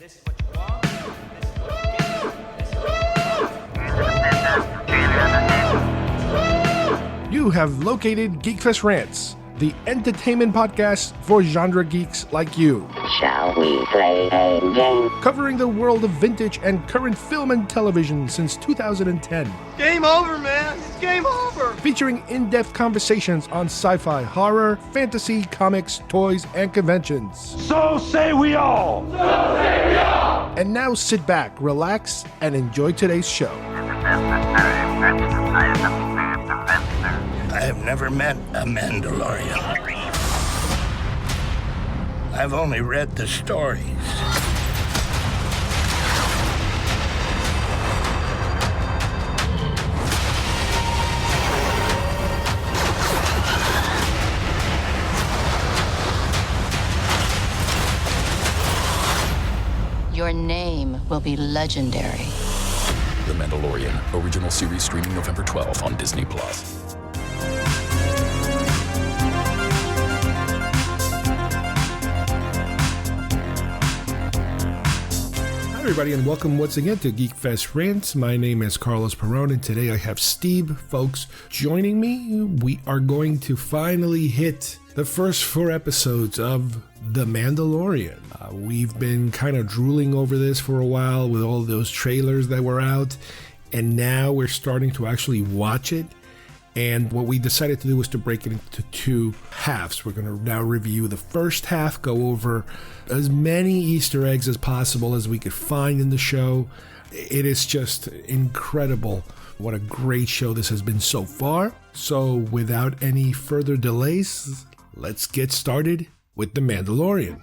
This is what you want. This is what you get. This is what you You have located GeekFest Rants, the entertainment podcast for genre geeks like you. Shall we play a game? Covering the world of vintage and current film and television since 2010. Game over, man. It's game over. Featuring in-depth conversations on sci-fi, horror, fantasy, comics, toys, and conventions. So say we all. So say we all. And now sit back, relax, and enjoy today's show. I have never met a Mandalorian. I've only read the stories. Your name will be legendary. The Mandalorian, original series streaming November 12th on Disney+. Hi everybody, and welcome once again to GeekFest Rants. My name is Carlos Perron, and today I have Steve, folks, joining me. We are going to finally hit the first 4 episodes of The Mandalorian. We've been kind of drooling over this for a while with all those trailers that were out, and now we're starting to actually watch it. And what we decided to do was to break it into 2 halves. We're going to now review the first half, go over as many Easter eggs as possible as we could find in the show. It is just incredible what a great show this has been so far. So without any further delays, let's get started with The Mandalorian.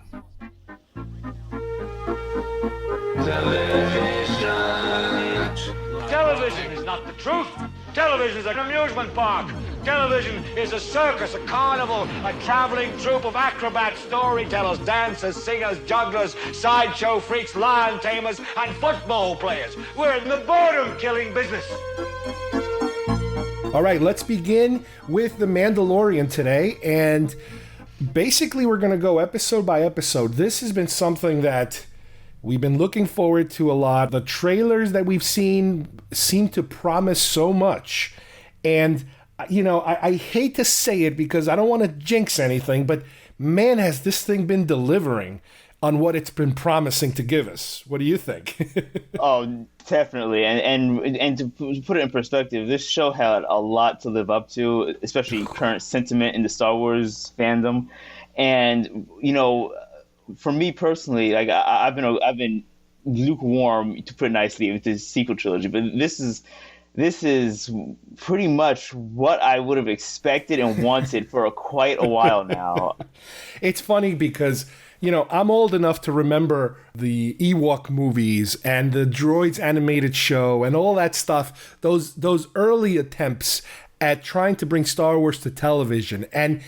Television is not the truth. Television is an amusement park. Television is a circus, a carnival, a traveling troupe of acrobats, storytellers, dancers, singers, jugglers, sideshow freaks, lion tamers, and football players. We're in the boredom-killing business. All right, let's begin with The Mandalorian today. And basically, we're going to go episode by episode. This has been something that we've been looking forward to a lot. The trailers that we've seen seem to promise so much. And, you know, I hate to say it because I don't want to jinx anything, but man, has this thing been delivering on what it's been promising to give us. What do you think? Oh, definitely. And to put it in perspective, this show had a lot to live up to, especially current sentiment in the Star Wars fandom. And, you know, for me personally, like I've been lukewarm, to put it nicely, with this sequel trilogy, but this is pretty much what I would have expected and wanted for quite a while now. It's funny because, you know, I'm old enough to remember the Ewok movies and the Droids animated show and all that stuff, those early attempts at trying to bring Star Wars to television. And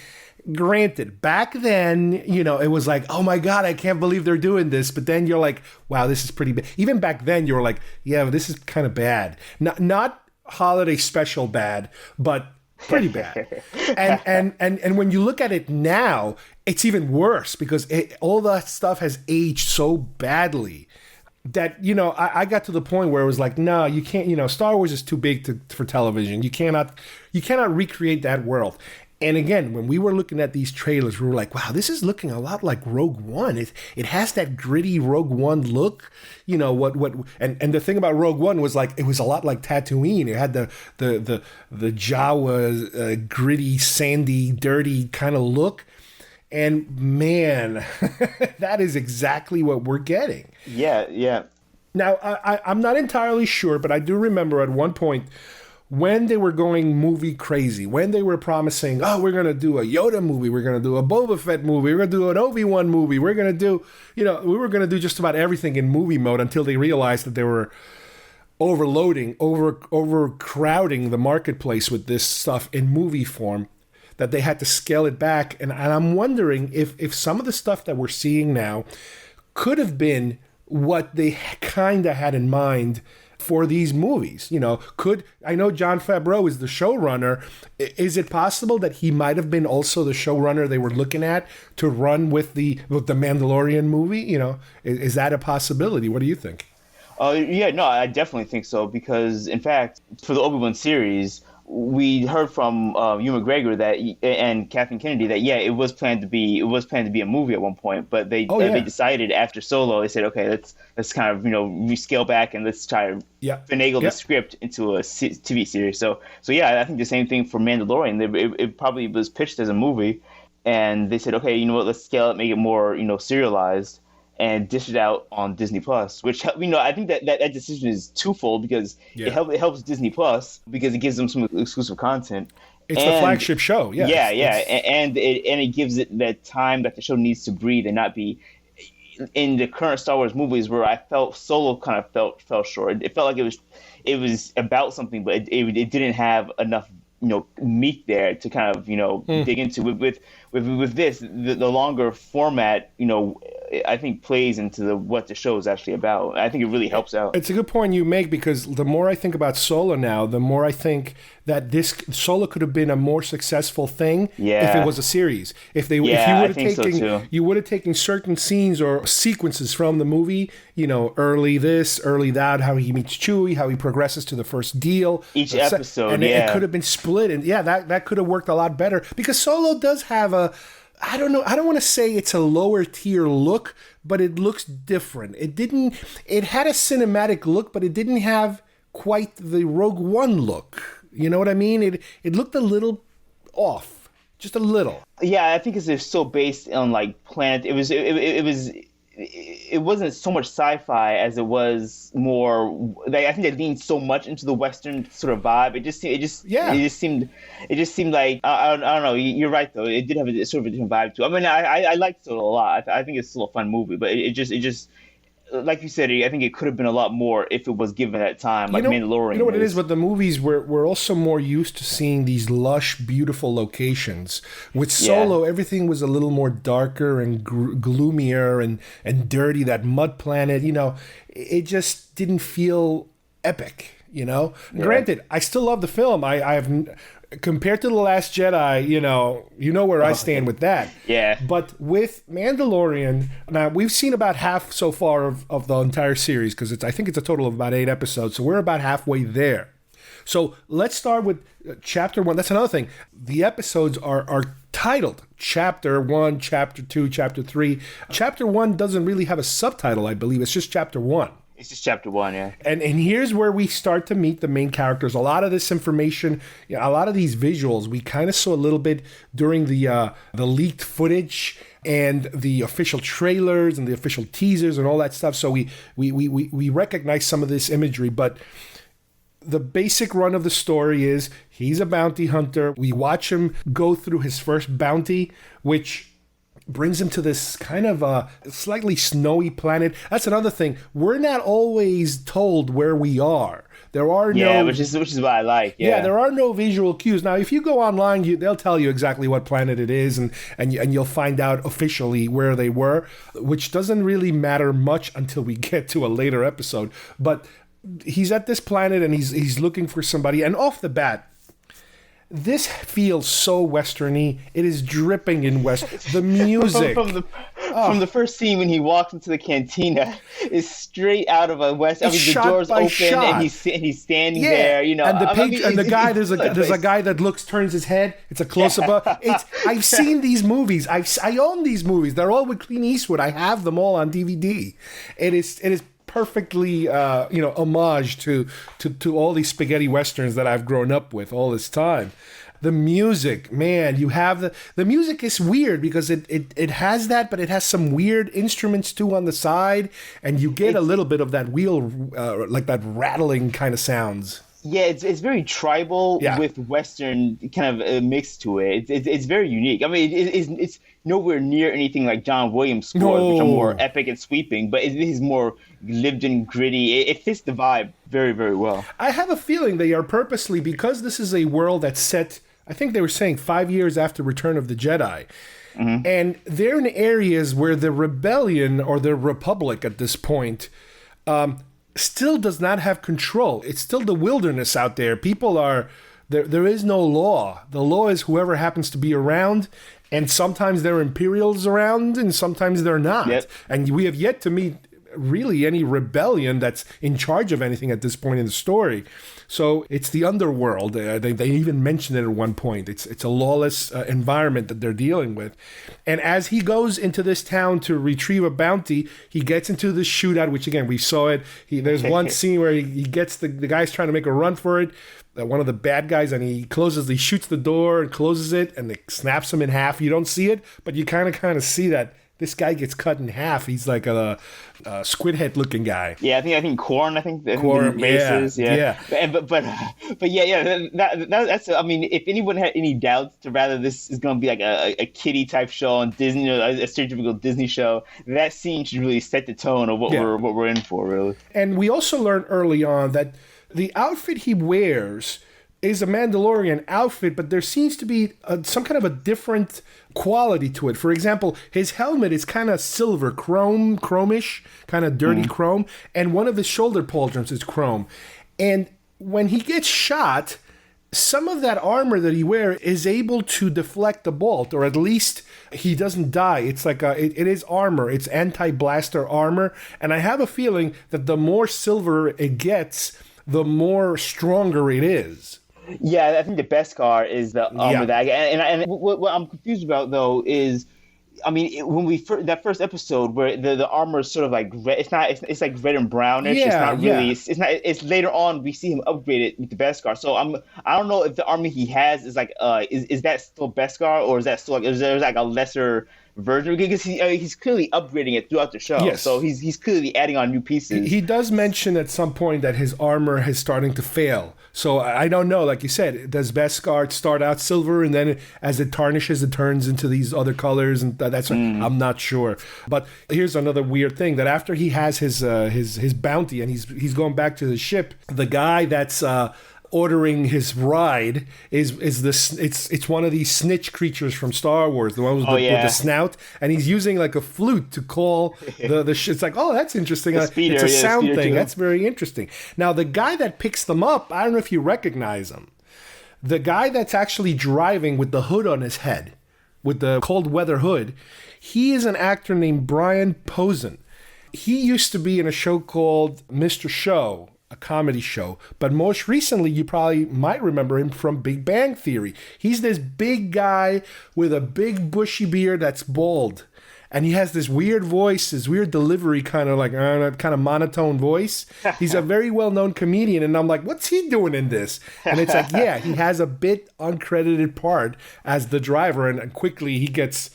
granted, back then, you know, it was like, oh my God, I can't believe they're doing this. But then you're like, wow, this is pretty bad. Even back then, you were like, yeah, this is kind of bad. Not holiday special bad, but pretty bad. And when you look at it now, it's even worse because all that stuff has aged so badly that, you know, I got to the point where it was like, no, you can't, you know, Star Wars is too big for television. You cannot recreate that world. And again, when we were looking at these trailers, we were like, wow, this is looking a lot like Rogue One. It has that gritty Rogue One look. You know, and the thing about Rogue One was like, it was a lot like Tatooine. It had the Jawa gritty, sandy, dirty kind of look. And man, that is exactly what we're getting. Yeah. Now, I'm not entirely sure, but I do remember at one point, when they were going movie crazy, when they were promising, oh, we're going to do a Yoda movie, we're going to do a Boba Fett movie, we're going to do an Obi-Wan movie, we're going to do, you know, we were going to do just about everything in movie mode until they realized that they were overcrowding the marketplace with this stuff in movie form, that they had to scale it back. And I'm wondering if some of the stuff that we're seeing now could have been what they kind of had in mind for these movies. I know Jon Favreau is the showrunner. Is it possible that he might have been also the showrunner they were looking at to run with the Mandalorian movie? Is that a possibility? What do you think? Yeah, no, I definitely think so, because in fact, for the Obi-Wan series, we heard from Ewan McGregor and Kathleen Kennedy that it was planned to be a movie at one point, but they decided after Solo, they said, okay, let's kind of rescale back and let's try to finagle the script into a TV series. So yeah, I think the same thing for Mandalorian. It probably was pitched as a movie, and they said, okay, you know what, let's scale it, make it more serialized, and dish it out on Disney Plus, which I think that decision is twofold, because it helps Disney Plus because it gives them some exclusive content. It's the flagship show, and it gives it that time that the show needs to breathe and not be in the current Star Wars movies where I felt Solo kind of fell short. It felt like it was about something, but it didn't have enough meat there to kind of dig into. With this, the longer format, I think plays into what the show is actually about. I think it really helps out. It's a good point you make, because the more I think about Solo now, the more I think that this Solo could have been a more successful thing if it was a series. If you would have taken certain scenes or sequences from the movie, early this, early that, how he meets Chewie, how he progresses to the first deal. Each episode, and it could have been split, and that could have worked a lot better, because Solo does have I don't know. I don't want to say it's a lower tier look, but it looks different. It had a cinematic look, but it didn't have quite the Rogue One look. You know what I mean? It looked a little off, just a little. Yeah, I think it's so based on planet. It wasn't so much sci-fi as it was more. I think they leaned so much into the Western sort of vibe. It just seemed like I don't know. You're right though. It did have a sort of a different vibe too. I mean, I liked it a lot. I think it's still a fun movie, but it just like you said, I think it could have been a lot more if it was given that time, Mandalorian. You know what it is? But the movies, we're also more used to seeing these lush, beautiful locations. With Solo, everything was a little more darker and gloomier and dirty. That mud planet, it just didn't feel epic. Granted, I still love the film. I have. Compared to The Last Jedi, you know where I stand with that. Yeah. But with Mandalorian, now we've seen about half so far of the entire series, because I think it's a total of about 8 episodes, so we're about halfway there. So let's start with Chapter 1. That's another thing. The episodes are titled Chapter 1, Chapter 2, Chapter 3. Chapter 1 doesn't really have a subtitle, I believe. It's just Chapter 1. It's just Chapter 1, yeah. And here's where we start to meet the main characters. A lot of this information, a lot of these visuals, we kind of saw a little bit during the leaked footage and the official trailers and the official teasers and all that stuff. So we recognize some of this imagery, but the basic run of the story is he's a bounty hunter. We watch him go through his first bounty, which brings him to this kind of slightly snowy planet. That's another thing. We're not always told where we are. There are which is what I like. Yeah, there are no visual cues. Now, if you go online, they'll tell you exactly what planet it is, and you'll find out officially where they were, which doesn't really matter much until we get to a later episode. But he's at this planet and he's looking for somebody, and off the bat, this feels so westerny. It is dripping in West. The music from the first scene when he walks into the cantina is straight out of a West. The doors open and he's standing there. And the guy there's a guy that turns his head. It's a close up. I've seen these movies. I own these movies. They're all with Clint Eastwood. I have them all on DVD. It is perfectly homage to all these spaghetti westerns that I've grown up with all this time. The music, man, you have the music is weird because it has that, but it has some weird instruments too on the side, and you get a little bit of that wheel like that rattling kind of sounds. Yeah, it's very tribal with Western kind of mixed to it. It's very unique. I mean, it's nowhere near anything like John Williams' scores, which are more epic and sweeping, but it is more lived and gritty. It fits the vibe very, very well. I have a feeling they are purposely, because this is a world that's set, I think they were saying 5 years after Return of the Jedi. Mm-hmm. And they're in areas where the rebellion or the Republic at this point still does not have control. It's still the wilderness out there. People are there is no law. The law is whoever happens to be around, and sometimes there are Imperials around and sometimes they're not. Yep. And we have yet to meet really any rebellion that's in charge of anything at this point in the story. So it's the underworld. They even mentioned it at one point. It's a lawless environment that they're dealing with. And as he goes into this town to retrieve a bounty, he gets into this shootout, which again, we saw it. There's one scene where he gets the guy's trying to make a run for it. One of the bad guys, and he shoots the door and closes it, and it snaps him in half. You don't see it, but you kind of see that this guy gets cut in half. He's like a squid head looking guy. Yeah, I think Korn. I think Korn, bases. Yeah. But yeah. That's. I mean, if anyone had any doubts to rather this is going to be like a kiddie type show on Disney, a stereotypical Disney show, that scene should really set the tone of what we're in for, really. And we also learned early on that the outfit he wears is a Mandalorian outfit, but there seems to be some kind of a different quality to it. For example, his helmet is kind of silver, chromish, kind of dirty chrome, and one of his shoulder pauldrons is chrome. And when he gets shot, some of that armor that he wears is able to deflect the bolt, or at least he doesn't die. It's like it is armor. It's anti-blaster armor, and I have a feeling that the more silver it gets, the more stronger it is. Yeah, I think the Beskar is the armor that, and what I'm confused about though is, I mean, when that first episode where the armor is sort of like red, it's like red and brownish. It's not really. It's later on we see him upgraded with the Beskar. So I don't know if the armor he has is like is that still Beskar, or is that still is there like a lesser version, because he's clearly upgrading it throughout the show. Yes. So he's clearly adding on new pieces. He does mention at some point that his armor is starting to fail. So I don't know, like you said, does Beskar start out silver and then as it tarnishes, it turns into these other colors, and that's I'm not sure. But here's another weird thing, that after he has his bounty and he's going back to the ship, the guy that's ordering his ride is this. It's one of these snitch creatures from Star Wars, the one with the snout, and he's using like a flute to call the it's like, oh, that's interesting. Speeder, it's a sound thing. too. That's very interesting. Now the guy that picks them up, I don't know if you recognize him. The guy that's actually driving with the hood on his head, with the cold weather hood, he is an actor named Brian Posehn. He used to be in a show called Mr. Show, a comedy show, but most recently you probably might remember him from Big Bang Theory. He's this big guy with a big bushy beard that's bald, and he has this weird voice, this weird delivery, kind of like kind of monotone voice. He's a very well-known comedian, and I'm like, what's he doing in this? And it's like, yeah, he has a bit uncredited part as the driver, and quickly he gets,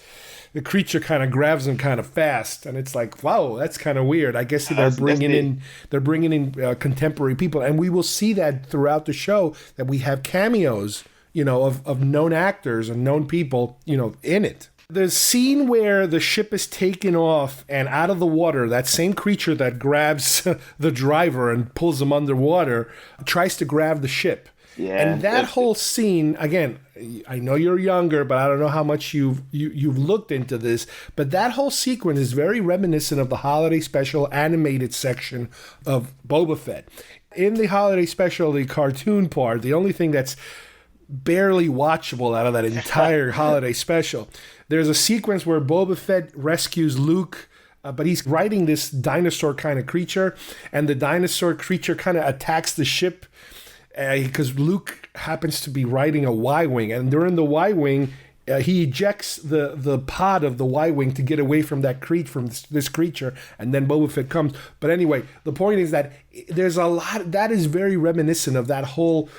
the creature kind of grabs him kind of fast, and it's like, wow, that's kind of weird. I guess they're bringing in contemporary people, and we will see that throughout the show, that we have cameos, of known actors and known people, in it. The scene where the ship is taken off and out of the water, that same creature that grabs the driver and pulls him underwater tries to grab the ship. Yeah, and that whole scene, again, I know you're younger, but I don't know how much you've looked into this, but that whole sequence is very reminiscent of the holiday special animated section of Boba Fett. In the holiday special, the cartoon part, the only thing that's barely watchable out of that entire holiday special, there's a sequence where Boba Fett rescues Luke, but he's riding this dinosaur kind of creature, and the dinosaur creature kind of attacks the ship because Luke happens to be riding a Y-Wing, and during the Y-Wing, he ejects the pod of the Y-Wing to get away from this creature, and then Boba Fett comes. But anyway, the point is that there's a lot that is very reminiscent of that whole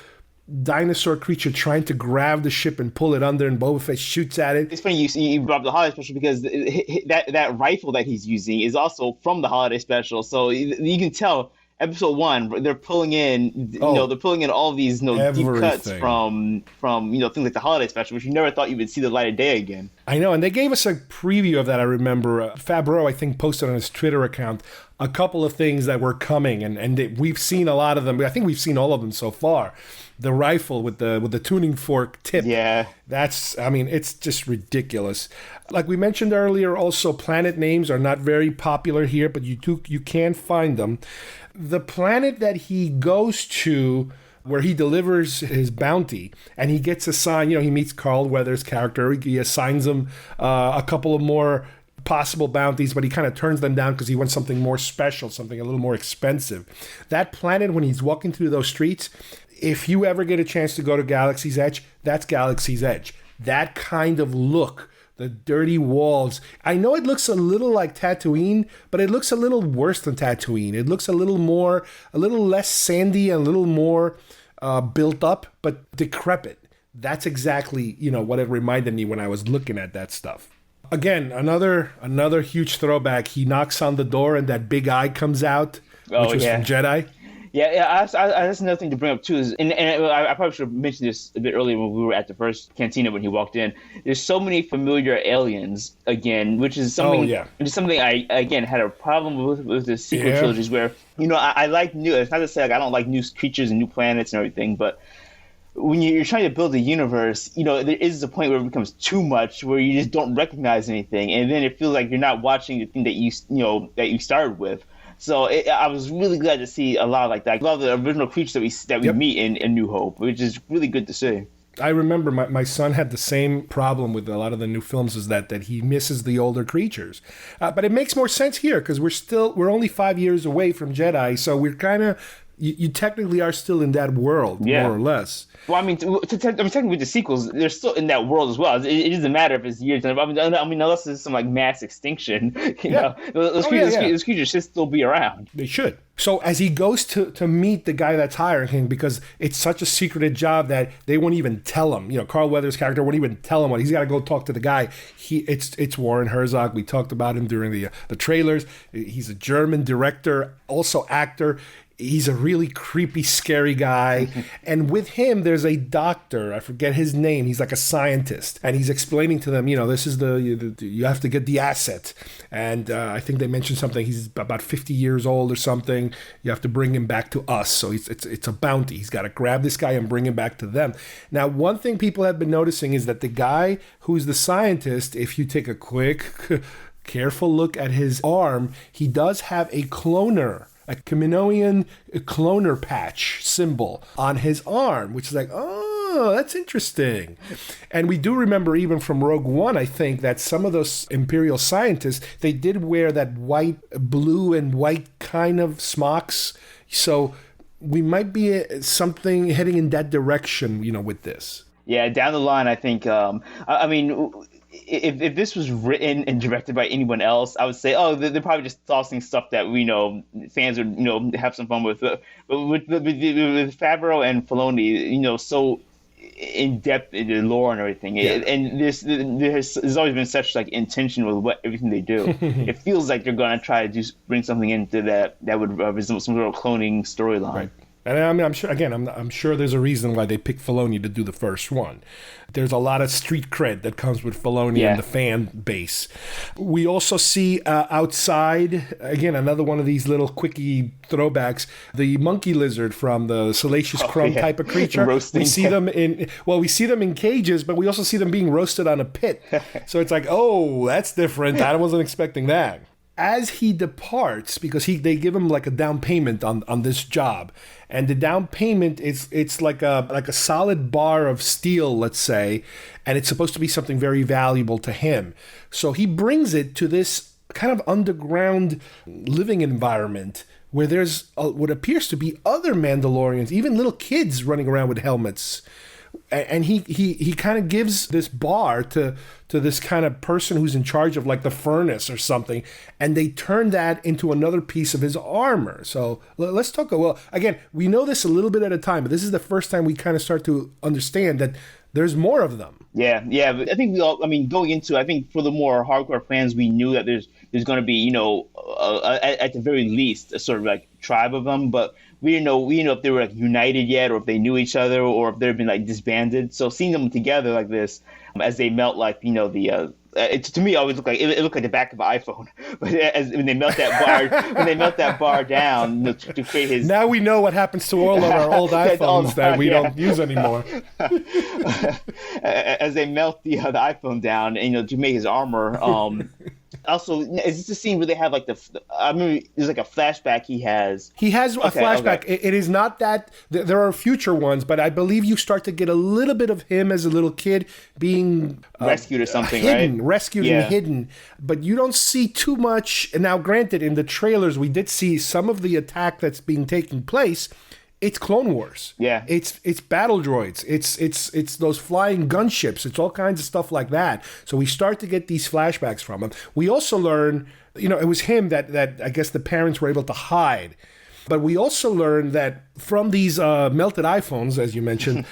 dinosaur creature trying to grab the ship and pull it under, and Boba Fett shoots at it. It's funny you brought up the holiday special, because that rifle that he's using is also from the holiday special, so you can tell. Episode 1, they're pulling in, they're pulling in all these, deep cuts from things like the holiday special, which you never thought you would see the light of day again. I know, and they gave us a preview of that. I remember Favreau, I think, posted on his Twitter account a couple of things that were coming, and we've seen a lot of them. I think we've seen all of them so far. The rifle with the tuning fork tip. Yeah. It's just ridiculous. Like we mentioned earlier, also planet names are not very popular here, but you can find them. The planet that he goes to, where he delivers his bounty, and he gets assigned, he meets Carl Weathers' character. He assigns him a couple of more possible bounties, but he kind of turns them down because he wants something more special, something a little more expensive. That planet, when he's walking through those streets, if you ever get a chance to go to Galaxy's Edge, that's Galaxy's Edge. That kind of look, the dirty walls. I know it looks a little like Tatooine, but it looks a little worse than Tatooine. It looks a little less sandy, and a little more built up, but decrepit. That's exactly, what it reminded me when I was looking at that stuff. Again, another huge throwback. He knocks on the door and that big eye comes out, which was from Jedi. Yeah. That's another thing to bring up too. And I probably should have mentioned this a bit earlier when we were at the first cantina when he walked in. There's so many familiar aliens again, which is something. Which is something I again had a problem with the sequel trilogies, where I like new. It's not to say I don't like new creatures and new planets and everything, but when you're trying to build a universe, there is a point where it becomes too much, where you just don't recognize anything, and then it feels like you're not watching the thing that you started with. So I was really glad to see a lot like that. A lot of the original creatures that we meet in New Hope, which is really good to see. I remember my son had the same problem with a lot of the new films, is that he misses the older creatures. But it makes more sense here because we're only 5 years away from Jedi, so we're kind of. You technically are still in that world, more or less. Well, technically with the sequels, they're still in that world as well. It doesn't matter if it's years. Unless there's some mass extinction, those creatures should still be around. They should. So as he goes to meet the guy that's hiring him, because it's such a secretive job that they won't even tell him. Carl Weathers' character won't even tell him what he's got to go talk to the guy. It's Warren Herzog. We talked about him during the trailers. He's a German director, also actor. He's a really creepy, scary guy. And with him, there's a doctor. I forget his name. He's like a scientist. And he's explaining to them, this is you have to get the asset. And I think they mentioned something. He's about 50 years old or something. You have to bring him back to us. So it's a bounty. He's got to grab this guy and bring him back to them. Now, one thing people have been noticing is that the guy who's the scientist, if you take a quick, careful look at his arm, he does have a cloner. A Kaminoan cloner patch symbol on his arm, which is like, oh, that's interesting. And we do remember even from Rogue One, I think, that some of those Imperial scientists, they did wear that blue and white kind of smocks. So we might be something heading in that direction, with this. Yeah, down the line, I think, if this was written and directed by anyone else, I would say, they're probably just tossing stuff that fans would have some fun with. But with Favreau and Filoni, so in depth in the lore and everything, and there's always been such intention with everything they do. It feels like they're going to try to bring something into that would resemble some sort of cloning storyline. Right. And I'm sure. Again, I'm sure there's a reason why they picked Filoni to do the first one. There's a lot of street cred that comes with Filoni and the fan base. We also see outside, again, another one of these little quickie throwbacks, the monkey lizard from the Salacious Crumb type of creature. Roasting. We see them in cages, but we also see them being roasted on a pit. So it's like, oh, that's different. I wasn't expecting that. As he departs, because they give him like a down payment on this job, and the down payment it's like a solid bar of steel, let's say, and it's supposed to be something very valuable to him. So he brings it to this kind of underground living environment where there's what appears to be other Mandalorians, even little kids running around with helmets. And he kind of gives this bar to this kind of person who's in charge of like the furnace or something, and they turn that into another piece of his armor. So let's talk. Well, again, we know this a little bit at a time, but this is the first time we kind of start to understand that there's more of them. Yeah. But I think going into, I think for the more hardcore fans, we knew that there's going to be, at the very least, a sort of like tribe of them, but we didn't know if they were like united yet, or if they knew each other, or if they've been like disbanded. So seeing them together like this, as they melt, like to me, it always looked like it looked like the back of an iPhone. But when they melt that bar down to create his. Now we know what happens to all of our old iPhones that we don't use anymore. As they melt the iPhone down, and to make his armor. Also, is this the scene where they have like I mean, there's like a flashback he has. He has a flashback. Okay. It is not that there are future ones, but I believe you start to get a little bit of him as a little kid being rescued or something, hidden, right? Rescued and hidden. But you don't see too much. Now, granted, in the trailers, we did see some of the attack that's being taking place. It's Clone Wars. Yeah. It's battle droids. It's those flying gunships. It's all kinds of stuff like that. So we start to get these flashbacks from him. We also learn, it was him that I guess the parents were able to hide. But we also learned that from these melted iPhones, as you mentioned,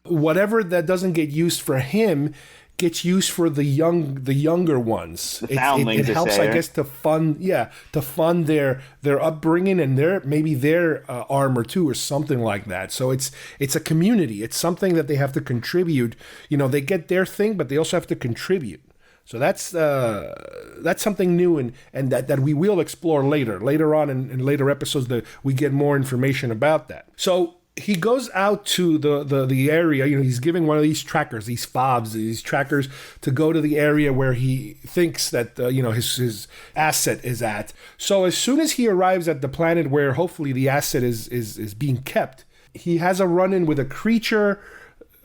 whatever that doesn't get used for him gets used for the younger ones. The foundlings, it helps, say, I guess, to fund their upbringing and their armor too, or something like that. So it's a community. It's something that they have to contribute. They get their thing, but they also have to contribute. So that's something new and that we will explore later on in later episodes, that we get more information about that. So he goes out to the area. He's giving one of these trackers, these fobs, these trackers, to go to the area where he thinks that his asset is at. So as soon as he arrives at the planet where hopefully the asset is being kept, he has a run-in with a creature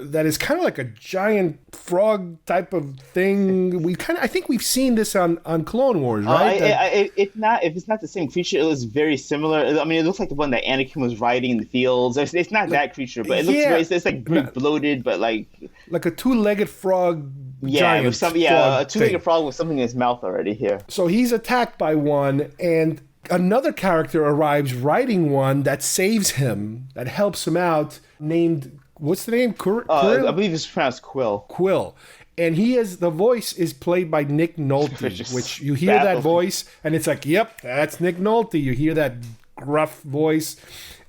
that is kind of like a giant frog type of thing. I think we've seen this on Clone Wars, right? If it's not the same creature, it looks very similar. I mean, it looks like the one that Anakin was riding in the fields. It's not that creature, but it looks it's like bloated, but like a two-legged frog. Yeah, with a two-legged frog with something in his mouth already here. So he's attacked by one, and another character arrives riding one that saves him, that helps him out, named. What's the name? I believe it's pronounced Quill. Quill. And the voice is played by Nick Nolte, which you hear that voice, and it's like, yep, that's Nick Nolte. You hear that gruff voice.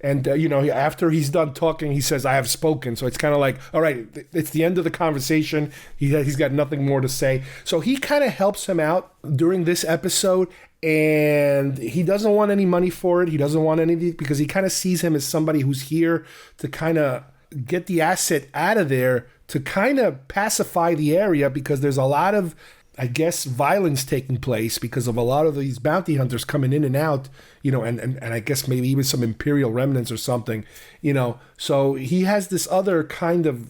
And, after he's done talking, he says, I have spoken. So it's kind of like, all right, it's the end of the conversation. He's got nothing more to say. So he kind of helps him out during this episode. And he doesn't want any money for it. He doesn't want anything because he kind of sees him as somebody who's here to kind of get the asset out of there, to kind of pacify the area, because there's a lot of, I guess, violence taking place because of a lot of these bounty hunters coming in and out, and I guess maybe even some Imperial remnants or something, So he has this other kind of,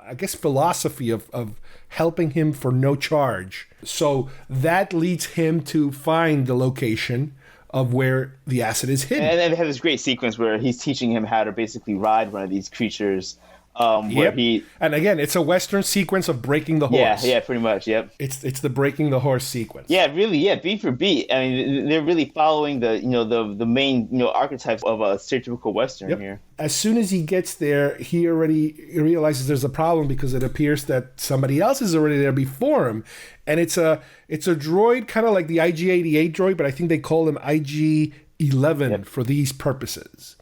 I guess, philosophy of helping him for no charge. So that leads him to find the location of where the asset is hidden. And they have this great sequence where he's teaching him how to basically ride one of these creatures. And again, it's a Western sequence of breaking the horse. Yeah, pretty much. Yep. It's the breaking the horse sequence. Yeah, really. Yeah, beat for beat. I mean, they're really following the main archetypes of a stereotypical Western here. As soon as he gets there, he already realizes there's a problem because it appears that somebody else is already there before him, and it's a droid kind of like the IG-88 droid, but I think they call him IG-11 for these purposes,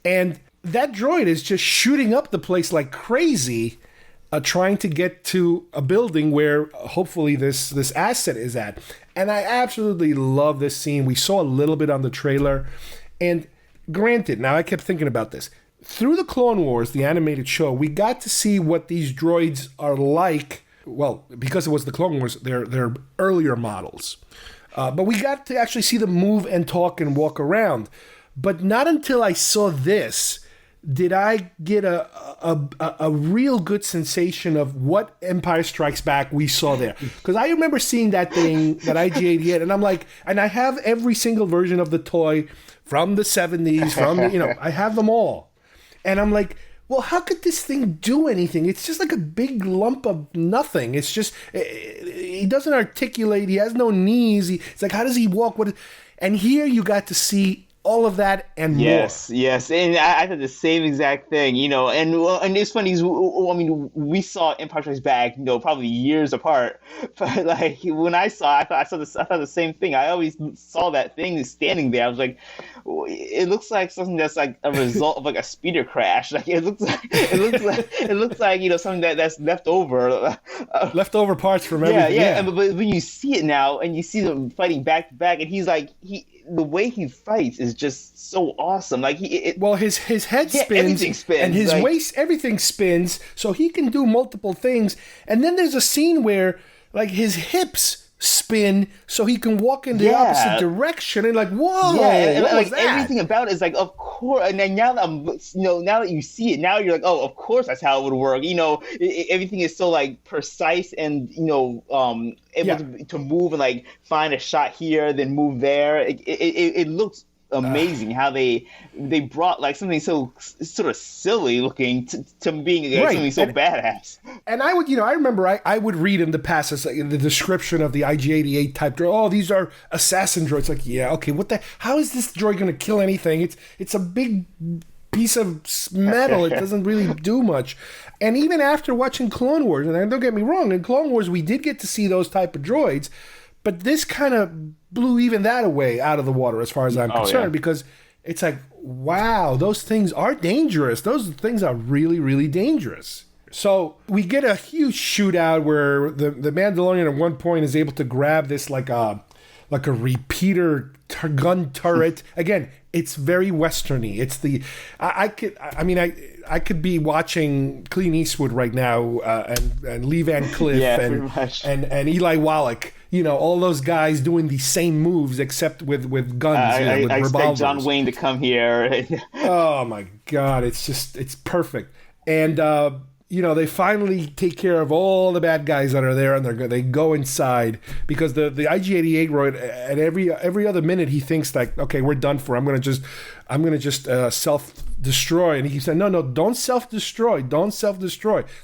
and that droid is just shooting up the place like crazy, trying to get to a building where hopefully this asset is at. And I absolutely love this scene. We saw a little bit on the trailer. And granted, now I kept thinking about this. Through the Clone Wars, the animated show, we got to see what these droids are like. Well, because it was the Clone Wars, they're earlier models. But we got to actually see them move and talk and walk around. But not until I saw this did I get a real good sensation of what Empire Strikes Back we saw there. Because I remember seeing that thing, that IG-88, and I'm like, and I have every single version of the toy from the 70s, I have them all. And I'm like, well, how could this thing do anything? It's just like a big lump of nothing. It's just, he doesn't articulate. He has no knees. It's like, how does he walk? And here you got to see all of that and Yes, more. yes, and I did the same exact thing, and it's funny. I mean, we saw Empire Strikes Back, probably years apart, but like when I thought the same thing. I always saw that thing standing there. I was like, it looks like something that's like a result of like a speeder crash. Like it looks like something that's left over. Leftover parts from everything. Yeah. But when you see it now and you see them fighting back to back, and he's like the way he fights is just so awesome. Like his head spins, everything spins, and his waist, everything spins, so he can do multiple things. And then there's a scene where like his hips spin, so he can walk in the opposite direction. And like, whoa, what was that? Everything about it is like, of course. And then now that you see it, now you're like, oh, of course that's how it would work. Everything is so like precise and able to move and like find a shot here, then move there. It looks amazing how they brought like something so sort of silly looking to being something so badass. And I would, I remember I would read in the past in the description of the IG-88 type droid. Oh, these are assassin droids. Like, yeah, okay, how is this droid going to kill anything? It's a big piece of metal. It doesn't really do much. And even after watching Clone Wars, and don't get me wrong, in Clone Wars we did get to see those type of droids, but this kind of blew even that away out of the water as far as I'm concerned, because it's like, wow, those things are dangerous. Those things are really, really dangerous. So we get a huge shootout where the Mandalorian at one point is able to grab this like a repeater gun turret. Again, it's very westerny. It's I could be watching Clint Eastwood right now and Lee Van Cleef and Eli Wallach. All those guys doing the same moves except with guns. With I revolvers. expect John Wayne to come here. Oh my God, it's perfect. And they finally take care of all the bad guys that are there, and they go inside because the IG-88 droid at every other minute he thinks like, okay, we're done for. I'm gonna just self-destroy, and he keeps saying, no, don't self-destroy.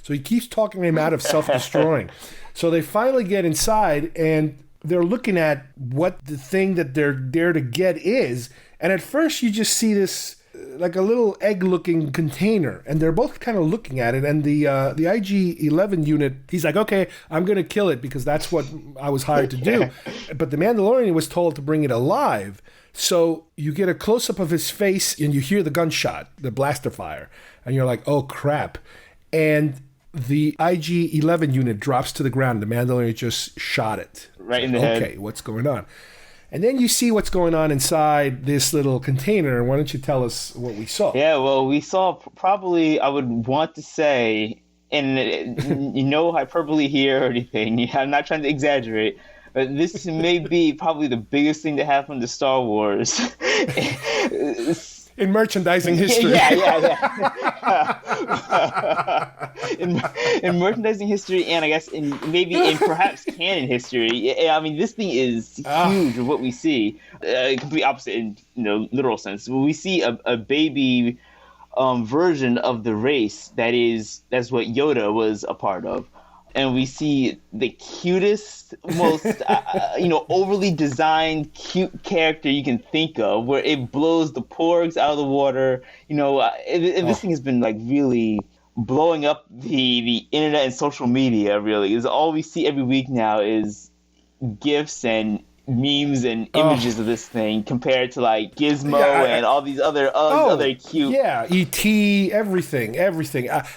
So he keeps talking him out of self-destroying. So they finally get inside, and they're looking at what the thing that they're there to get is, and at first you just see this like a little egg-looking container, and they're both kind of looking at it, and the IG-11 unit, he's like, okay, I'm going to kill it because that's what I was hired to do. But the Mandalorian was told to bring it alive. So you get a close-up of his face, and you hear the gunshot, the blaster fire, and you're like, oh, crap. And the IG-11 unit drops to the ground. The Mandalorian just shot it. Right in the head. Okay, what's going on? And then you see what's going on inside this little container. Why don't you tell us what we saw? Yeah, well, we saw probably, I would want to say, and no hyperbole here or anything. I'm not trying to exaggerate, but this may be probably the biggest thing to happen to Star Wars. In merchandising history. Yeah. in merchandising history, and I guess in perhaps canon history. I mean, this thing is huge of what we see. Complete opposite in literal sense. We see a baby version of the race that's what Yoda was a part of. And we see the cutest, most, overly designed, cute character you can think of, where it blows the porgs out of the water. This thing has been like really blowing up the internet and social media. Really, is all we see every week now is GIFs and memes and images of this thing compared to like Gizmo and all these other cute. Yeah, E.T., everything.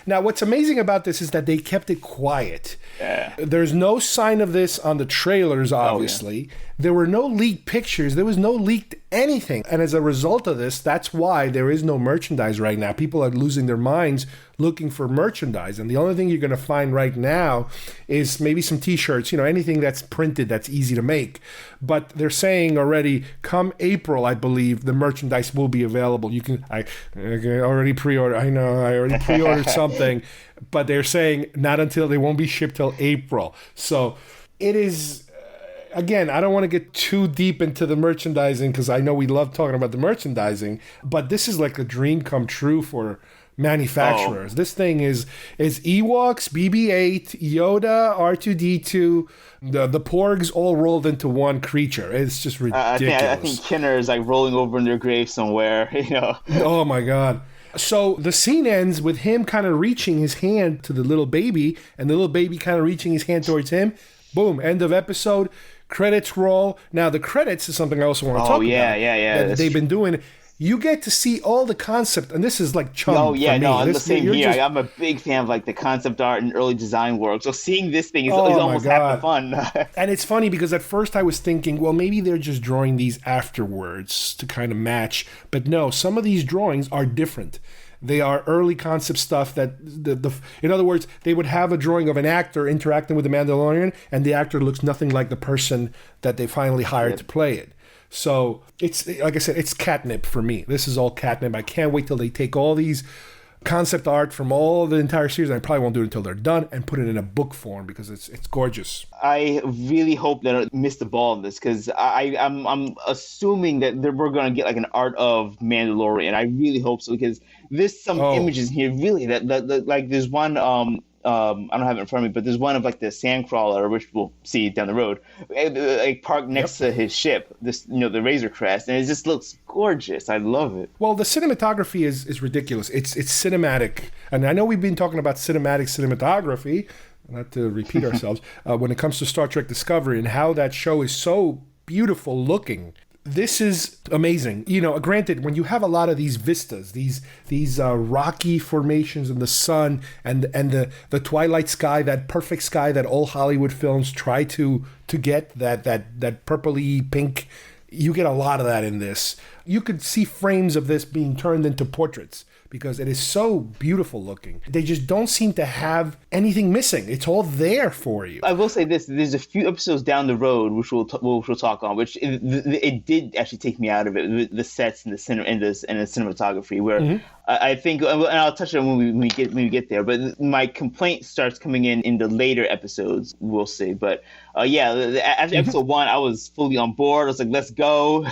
Now, what's amazing about this is that they kept it quiet. Yeah. There's no sign of this on the trailers, obviously. There were no leaked pictures. There was no leaked anything. And as a result of this, that's why there is no merchandise right now. People are losing their minds looking for merchandise. And the only thing you're going to find right now is maybe some T-shirts, anything that's printed that's easy to make. But they're saying already, come April, I believe, the merchandise will be available. I already pre-ordered. I know, I already pre-ordered something. But they're saying they won't be shipped till April. So it is... Again, I don't want to get too deep into the merchandising because I know we love talking about the merchandising, but this is like a dream come true for manufacturers. This thing is Ewoks, BB-8, Yoda, R2-D2, the Porgs all rolled into one creature. It's just ridiculous. I think Kenner is like rolling over in their grave somewhere. Oh my God. So the scene ends with him kind of reaching his hand to the little baby, and the little baby kind of reaching his hand towards him. Boom, end of episode. Credits roll. Now the credits is something I also want to talk about. Yeah. They've been doing. You get to see all the concept, and this is like chum. I'm the same here. I'm a big fan of like the concept art and early design work. So seeing this thing is almost half the fun. And it's funny because at first I was thinking, well, maybe they're just drawing these afterwards to kind of match. But no, some of these drawings are different. They are early concept stuff that in other words, they would have a drawing of an actor interacting with the Mandalorian, and the actor looks nothing like the person that they finally hired to play it. So it's, like I said, it's catnip for me. This is all catnip. I can't wait till they take all these concept art from all the entire series, and I probably won't do it until they're done, and put it in a book form because it's gorgeous. I really hope they don't miss the ball on this, because I'm assuming that we're going to get like an art of Mandalorian. I really hope so, because there's some images here really that like there's one I don't have it in front of me, but there's one of like the Sandcrawler, which we'll see down the road, like parked next to his ship, this the Razor Crest, and it just looks gorgeous. I love it. Well, the cinematography is ridiculous. It's cinematic, and I know we've been talking about cinematography, not to repeat ourselves, when it comes to Star Trek Discovery and how that show is so beautiful looking. This is amazing. Granted, when you have a lot of these vistas, these rocky formations in the sun and the twilight sky, that perfect sky that all Hollywood films try to get, that purpley pink, you get a lot of that in this. You could see frames of this being turned into portraits because it is so beautiful looking. They just don't seem to have anything missing. It's all there for you. I will say this: there's a few episodes down the road which we'll talk on, which it did actually take me out of it, the sets and the cinematography. Where I think, and I'll touch on when we get there. But my complaint starts coming in the later episodes. We'll see. But after episode 1, I was fully on board. I was like, let's go.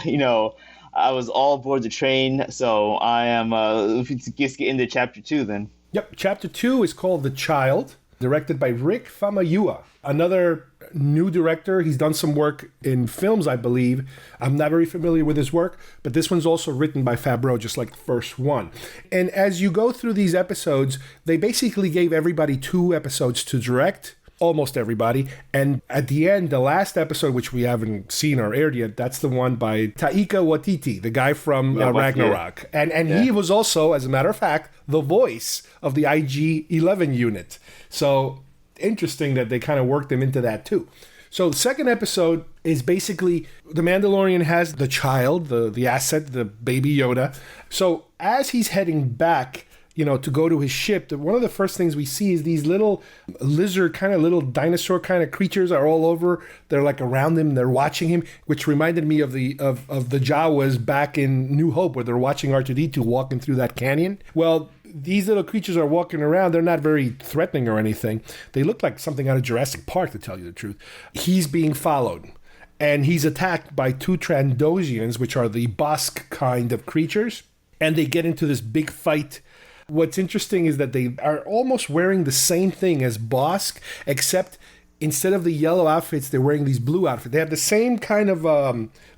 I was all aboard the train, so I am. Let's get into chapter 2 then. Yep, chapter 2 is called The Child, directed by Rick Famuyiwa, another new director. He's done some work in films, I believe. I'm not very familiar with his work, but this one's also written by Favreau, just like the first one. And as you go through these episodes, they basically gave everybody 2 episodes to direct. Almost everybody. And at the end, the last episode, which we haven't seen or aired yet, that's the one by Taika Waititi, the guy from Ragnarok. And he was also, as a matter of fact, the voice of the IG-11 unit. So interesting that they kind of worked him into that too. So the second episode is basically the Mandalorian has the child, the asset, the Baby Yoda. So as he's heading back, to go to his ship, one of the first things we see is these little lizard kind of little dinosaur kind of creatures are all over. They're like around him. They're watching him, which reminded me of the Jawas back in New Hope, where they're watching R2-D2 walking through that canyon. Well, these little creatures are walking around. They're not very threatening or anything. They look like something out of Jurassic Park, to tell you the truth. He's being followed, and he's attacked by 2 Trandoshians, which are the Bosk kind of creatures, and they get into this big fight. What's interesting is that they are almost wearing the same thing as Bosk, except instead of the yellow outfits, they're wearing these blue outfits. They have the same kind of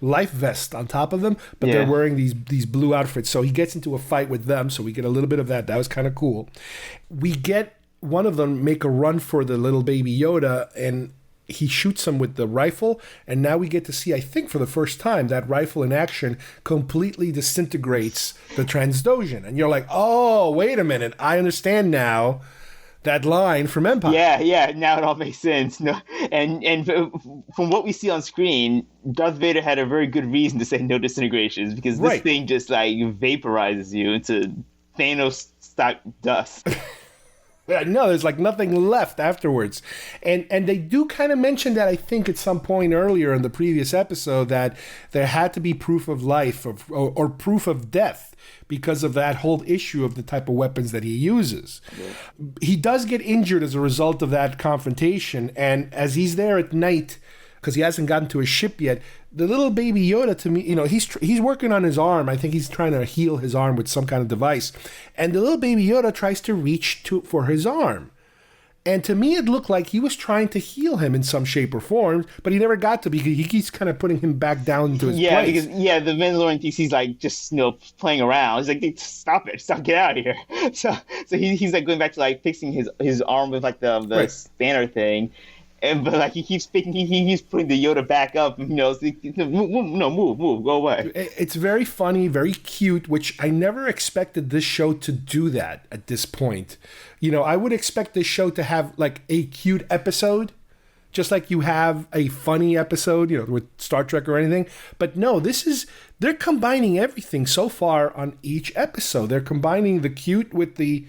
life vest on top of them, but they're wearing these blue outfits. So he gets into a fight with them, so we get a little bit of that. That was kind of cool. We get one of them make a run for the little Baby Yoda, and he shoots him with the rifle, and now we get to see, I think for the first time, that rifle in action completely disintegrates the Trandoshan. And you're like, oh, wait a minute, I understand now that line from Empire. Yeah, now it all makes sense. No, and from what we see on screen, Darth Vader had a very good reason to say no disintegrations, because this thing just like vaporizes you into Thanos-stock dust. No, there's like nothing left afterwards. And they do kind of mention that, I think, at some point earlier in the previous episode, that there had to be proof of life or proof of death because of that whole issue of the type of weapons that he uses. Yeah. He does get injured as a result of that confrontation. And as he's there at night because he hasn't gotten to his ship yet. The little Baby Yoda, to me, he's working on his arm. I think he's trying to heal his arm with some kind of device. And the little Baby Yoda tries to reach for his arm. And to me, it looked like he was trying to heal him in some shape or form, but he never got to, because he keeps kind of putting him back down into his place. Because the Mandalorian thinks he's like just playing around. He's like, stop, get out of here. So he's like going back to like fixing his arm with like the spanner thing. But like he keeps putting the Yoda back up, move, go away. It's very funny, very cute, which I never expected this show to do that at this point. I would expect this show to have like a cute episode, just like you have a funny episode, with Star Trek or anything. But no, they're combining everything so far on each episode. They're combining the cute with the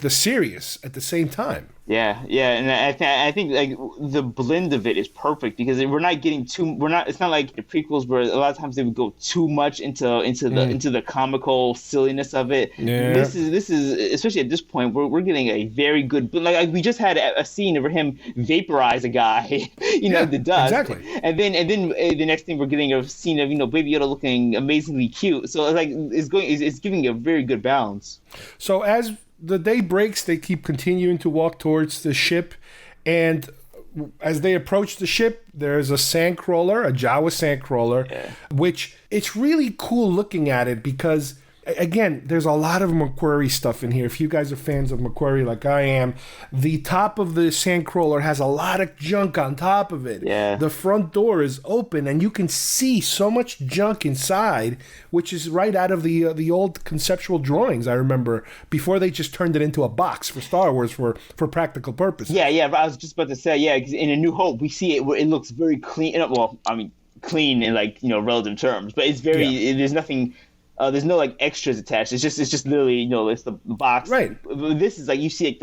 serious at the same time. Yeah, and I think like the blend of it is perfect, because we're not getting it's not like the prequels where a lot of times they would go too much into the comical silliness of it. Yeah. This is especially at this point we're getting a very good, like we just had a scene of him vaporize a guy, the dust. Exactly. And then the next thing we're getting a scene of Baby Yoda looking amazingly cute. So like it's giving a very good balance. So as the day breaks, they keep continuing to walk towards the ship, and as they approach the ship, there's a sandcrawler, a Jawa sandcrawler, which it's really cool looking at it, because again, there's a lot of McQuarrie stuff in here. If you guys are fans of McQuarrie like I am, the top of the sandcrawler has a lot of junk on top of it. Yeah. The front door is open, and you can see so much junk inside, which is right out of the old conceptual drawings, I remember, before they just turned it into a box for Star Wars for practical purposes. Yeah, I was just about to say, because in A New Hope, we see it where it looks very clean. Well, I mean, clean in like, relative terms, but it's very, there's nothing... there's no like extras attached. It's just literally it's the box. Right. This is like you see like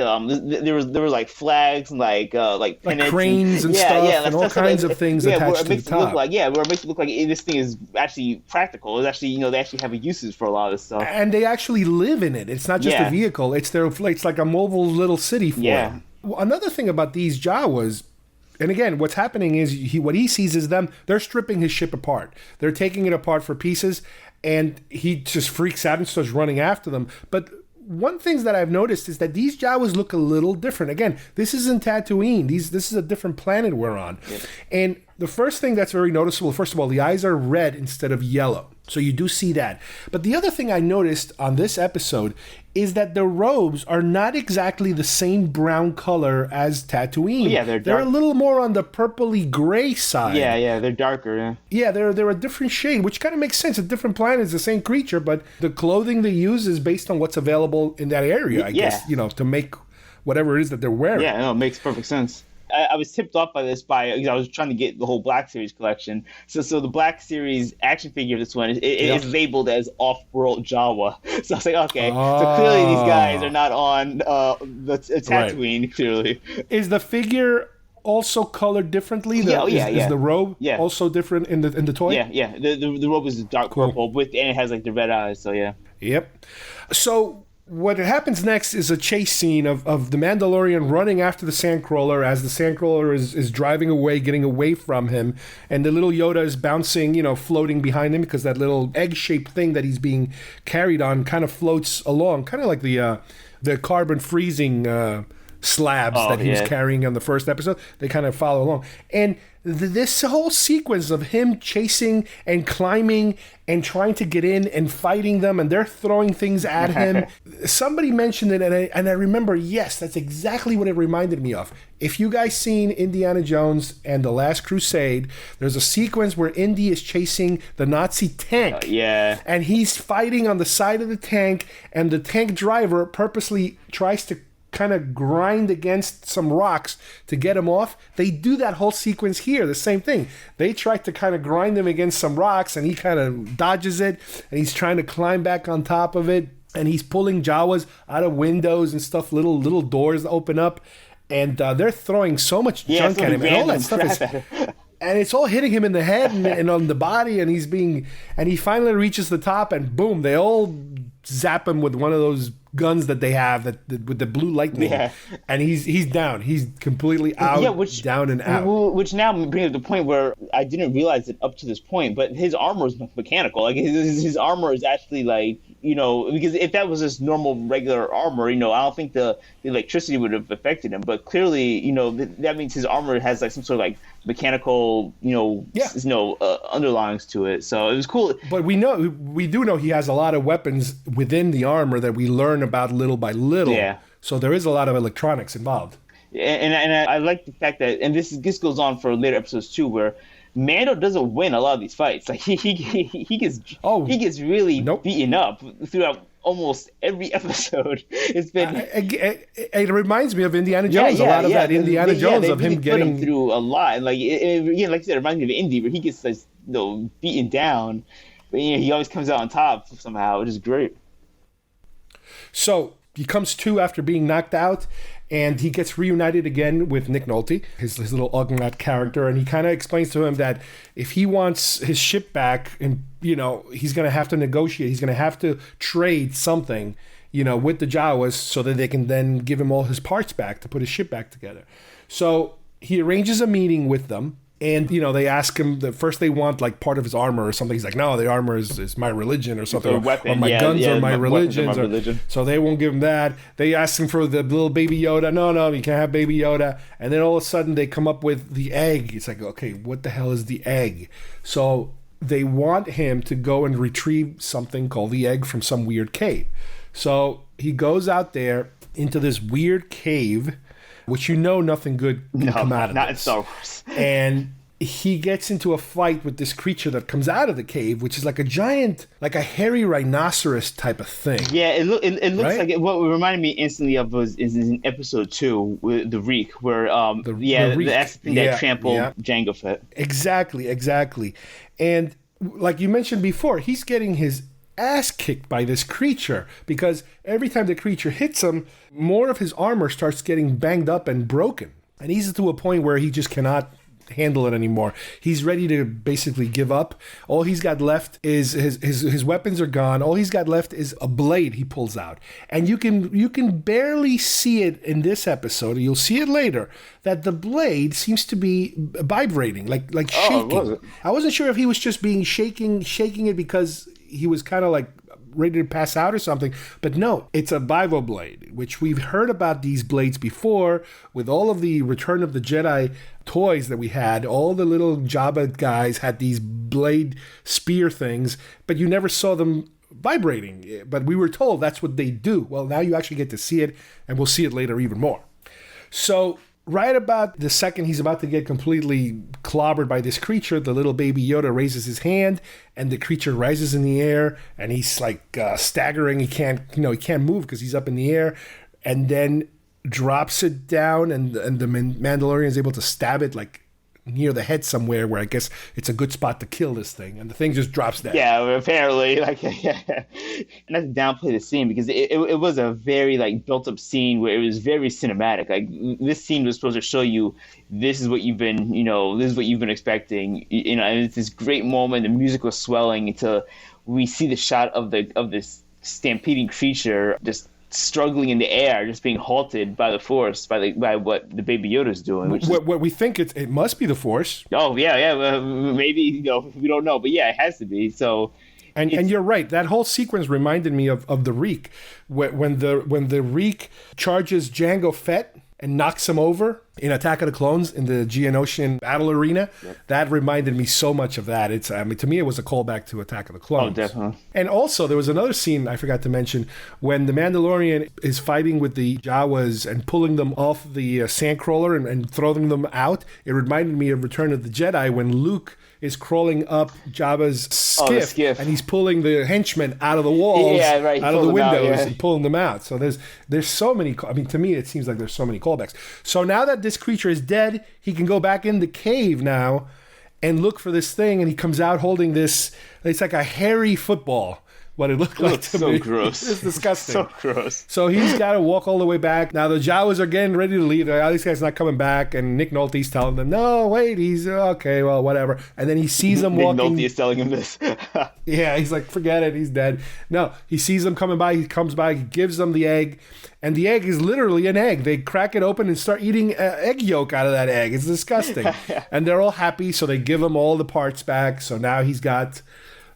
there were like flags and like cranes and stuff and all kinds of things attached to the top. Where it makes it look like this thing is actually practical. It's actually they actually have a uses for a lot of this stuff. And they actually live in it. It's not just a vehicle. It's like a mobile little city for them. Another thing about these Jawas. And again, what's happening is what he sees is they're stripping his ship apart. They're taking it apart for pieces, and he just freaks out and starts running after them. But one thing that I've noticed is that these Jawas look a little different. Again, this isn't Tatooine. This is a different planet we're on. Yep. And the first thing that's very noticeable, first of all, the eyes are red instead of yellow. So you do see that. But the other thing I noticed on this episode is that the robes are not exactly the same brown color as Tatooine. Oh, yeah, they're a little more on the purpley gray side. Yeah, they're darker. Yeah, they're a different shade, which kind of makes sense. A different planet is the same creature, but the clothing they use is based on what's available in that area, I guess, to make whatever it is that they're wearing. Yeah, no, it makes perfect sense. I was tipped off by this because I was trying to get the whole Black Series collection. So the Black Series action figure of this one is labeled as Off-World Jawa. So I was like, okay, so clearly these guys are not on the Tatooine, clearly. Is the figure also colored differently? Is the robe also different in the toy? Yeah. The robe is dark purple, and it has like the red eyes, so yeah. Yep. So... what happens next is a chase scene of the Mandalorian running after the Sandcrawler as the Sandcrawler is driving away, getting away from him, and the little Yoda is bouncing, floating behind him because that little egg-shaped thing that he's being carried on kind of floats along, kind of like the carbon freezing slabs that he was carrying on the first episode. They kind of follow along. And this whole sequence of him chasing and climbing and trying to get in and fighting them, and they're throwing things at him. Somebody mentioned it, and I remember, yes, that's exactly what it reminded me of. If you guys seen Indiana Jones and The Last Crusade, there's a sequence where Indy is chasing the Nazi tank. And he's fighting on the side of the tank, and the tank driver purposely tries to kind of grind against some rocks to get him off. They do that whole sequence here, the same thing. They try to kind of grind him against some rocks, and he kind of dodges it, and he's trying to climb back on top of it, and he's pulling Jawas out of windows and stuff, little doors open up, and they're throwing so much junk at him, and all that stuff is... and it's all hitting him in the head and on the body, and he finally reaches the top, and boom, they all zap him with one of those guns that they have with the blue lightning, and he's down. He's completely out, down and out. Which now brings up the point where I didn't realize it up to this point, but his armor is mechanical. Like his armor is actually like, because if that was just normal regular armor, I don't think the electricity would have affected him. But clearly, that means his armor has like some sort of like mechanical, underlines to it. So it was cool. But we do know he has a lot of weapons within the armor that we learn about little by little. Yeah. So there is a lot of electronics involved. And I like the fact that, and this goes on for later episodes too, where Mando doesn't win a lot of these fights. Like he gets really beaten up throughout almost every episode. It's been it reminds me of Indiana Jones. A lot of that Indiana Jones of him getting put him through a lot. And like again, like I said, it reminds me of Indy, where he gets like, beaten down, but he always comes out on top somehow, which is great. So he comes to after being knocked out, and he gets reunited again with Nick Nolte, his little Ugnaught character, and he kind of explains to him that if he wants his ship back, and he's going to have to negotiate, he's going to have to trade something, with the Jawas so that they can then give him all his parts back to put his ship back together. So he arranges a meeting with them. And, they ask him, first they want like part of his armor or something. He's like, no, the armor is my religion or something. Or my guns are my religion. So they won't give him that. They ask him for the little Baby Yoda. No, you can't have Baby Yoda. And then all of a sudden they come up with the egg. It's like, okay, what the hell is the egg? So they want him to go and retrieve something called the egg from some weird cave. So he goes out there into this weird cave, which nothing good can come out of not this. In Star Wars. And he gets into a fight with this creature that comes out of the cave, which is like a giant, like a hairy rhinoceros type of thing. Yeah, it looks like what reminded me instantly of is in episode 2 with the Reek, where the Reek. That trampled Jango Fett. Exactly. And like you mentioned before, he's getting his ass kicked by this creature, because every time the creature hits him, more of his armor starts getting banged up and broken, and he's to a point where he just cannot handle it anymore. He's ready to basically give up. All he's got left is his weapons are gone. All he's got left is a blade he pulls out, and you can barely see it in this episode. You'll see it later that the blade seems to be vibrating, like shaking. Was it? I wasn't sure if he was just being shaking it because he was kind of like ready to pass out or something. But no, it's a Bivo blade, which we've heard about these blades before with all of the Return of the Jedi toys that we had. All the little Jabba guys had these blade spear things, but you never saw them vibrating. But we were told that's what they do. Well, now you actually get to see it, and we'll see it later even more. So right about the second he's about to get completely clobbered by this creature, the little Baby Yoda raises his hand, and the creature rises in the air, and he's like staggering. He can't move because he's up in the air, and then drops it down, and the Mandalorian is able to stab it like near the head somewhere, where I guess it's a good spot to kill this thing, and the thing just drops down. Yeah, apparently, and not to downplay the scene, because it was a very like built up scene where it was very cinematic. Like this scene was supposed to show you this is what you've been expecting. And it's this great moment. The music was swelling until we see the shot of this stampeding creature just struggling in the air, just being halted by the Force, by what the Baby Yoda's doing. What we think it must be the Force. Oh yeah, maybe we don't know, but yeah, it has to be. So, and you're right. That whole sequence reminded me of the Reek, when the Reek charges Jango Fett and knocks him over in Attack of the Clones in the Geonosian battle arena. Yep. That reminded me so much of that. To me, it was a callback to Attack of the Clones. Oh, definitely. And also, there was another scene I forgot to mention when the Mandalorian is fighting with the Jawas and pulling them off the sandcrawler and throwing them out. It reminded me of Return of the Jedi when Luke is crawling up Jabba's skiff, and he's pulling the henchmen out of the walls, out of the windows, and pulling them out. So there's so many. I mean, to me, it seems like there's so many callbacks. So now that this creature is dead, he can go back in the cave now and look for this thing, and he comes out holding this. It's like a hairy football what it looked like to so me. gross. It's disgusting. So gross. So he's got to walk all the way back. Now the Jawas are getting ready to leave. This guy's not coming back, and Nick Nolte's telling them, "No, wait, he's okay. Well, whatever." And then he sees them walking. Nick Nolte is telling him this. Yeah, he's like, "Forget it, he's dead." No, he sees them coming by. He comes by. He gives them the egg, and the egg is literally an egg. They crack it open and start eating egg yolk out of that egg. It's disgusting. And they're all happy, so they give him all the parts back. So now he's got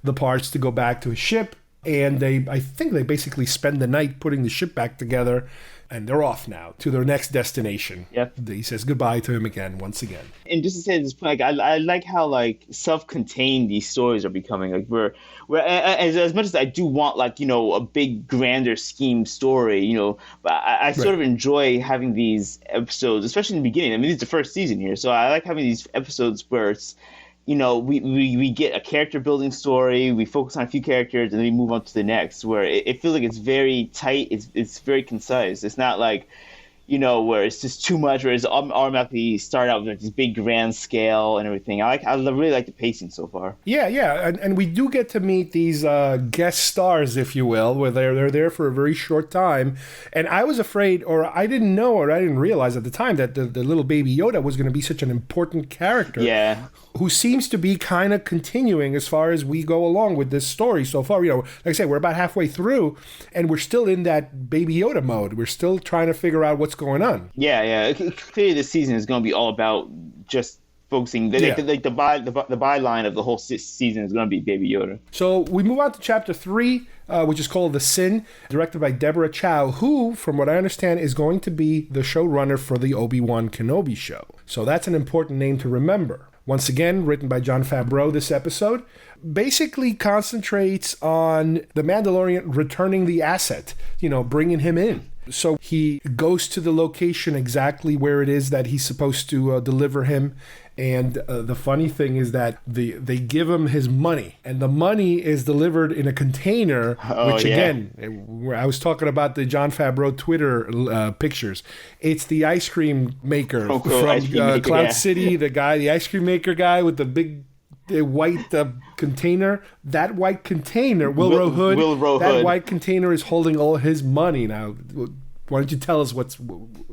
the parts to go back to his ship. And I think they basically spend the night putting the ship back together, and they're off now to their next destination. Yep. He says goodbye to him again, once again. And just to say at this point, I like how self-contained these stories are becoming. Like we're as much as I do want a big grander scheme story, but I sort of enjoy having these episodes, especially in the beginning. I mean, this is the first season here, so I like having these episodes where it's, we get a character building story, we focus on a few characters, and then we move on to the next, where it feels like it's very tight, it's very concise. It's not like, where it's just too much, where it's automatically start out with this big grand scale and everything. I really like the pacing so far. Yeah, and we do get to meet these guest stars, if you will, where they're there for a very short time. And I was afraid, or I didn't know, or I didn't realize at the time that the little Baby Yoda was going to be such an important character. Yeah. Who seems to be kind of continuing as far as we go along with this story so far. Like I said, we're about halfway through, and we're still in that Baby Yoda mode. We're still trying to figure out what's going on. Yeah. Clearly, this season is going to be all about just focusing. The byline of the whole season is going to be Baby Yoda. So we move on to chapter 3, which is called The Sin, directed by Deborah Chow, who, from what I understand, is going to be the showrunner for the Obi-Wan Kenobi show. So that's an important name to remember. Once again, written by Jon Favreau, this episode basically concentrates on the Mandalorian returning the asset, bringing him in. So he goes to the location exactly where it is that he's supposed to deliver him. And the funny thing is that they give him his money, and the money is delivered in a container, again, I was talking about the Jon Favreau Twitter pictures. It's the ice cream maker from Cloud City, the ice cream maker guy with the big white container. That white container, Will Hood, white container is holding all his money. Now, why don't you tell us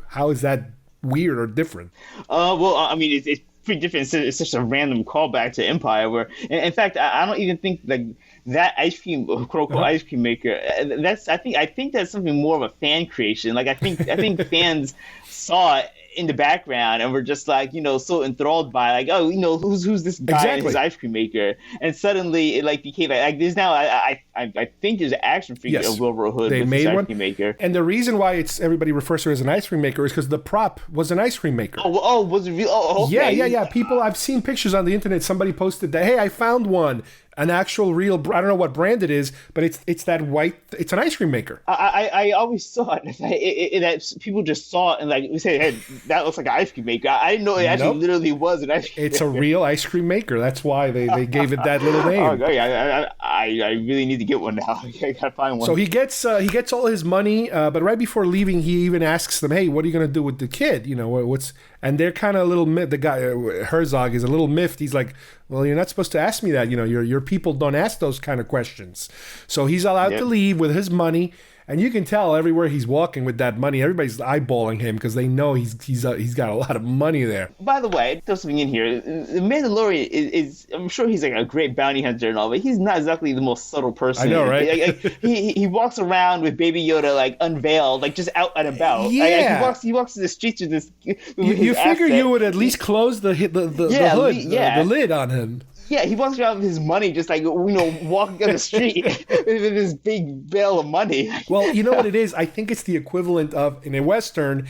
how is that weird or different? Well, I mean, it's pretty different. It's such a random callback to Empire, where, in fact, I don't even think that ice cream, quote unquote, ice cream maker. I think that's something more of a fan creation. I think fans saw it in the background and we're just so enthralled by who's this guy and his ice cream maker, and suddenly it became there's now I think there's an action figure of Will Hood. They with made ice one, cream maker. And the reason why everybody refers to it as an ice cream maker is because the prop was an ice cream maker. Was it real? Okay. Yeah. People, I've seen pictures on the internet. Somebody posted that, hey, I found one. An actual real, I don't know what brand it is, but it's that white, it's an ice cream maker. I always saw it that people just saw it and we say, hey, that looks like an ice cream maker. I didn't know it actually literally was an ice cream maker. It's a real ice cream maker. That's why they gave it that little name. Okay, I really need to get one now. I gotta find one. So he gets all his money, but right before leaving, he even asks them, hey, what are you going to do with the kid? And they're kind of a little miffed. The guy, Herzog, is a little miffed. He's like, well, you're not supposed to ask me that. Your people don't ask those kind of questions. So he's allowed to leave with his money. And you can tell everywhere he's walking with that money, everybody's eyeballing him because they know he's got a lot of money there. By the way, throw something in here. The Mandalorian is I'm sure he's a great bounty hunter and all, but he's not exactly the most subtle person. I know, right? He walks around with Baby Yoda unveiled, just out and about. Yeah. He walks in the streets with this. You figure you would at least close the hood, the lid on him. Yeah, he walks around with his money, just walking down the street with this big bale of money. Well, you know what it is? I think it's the equivalent of, in a Western,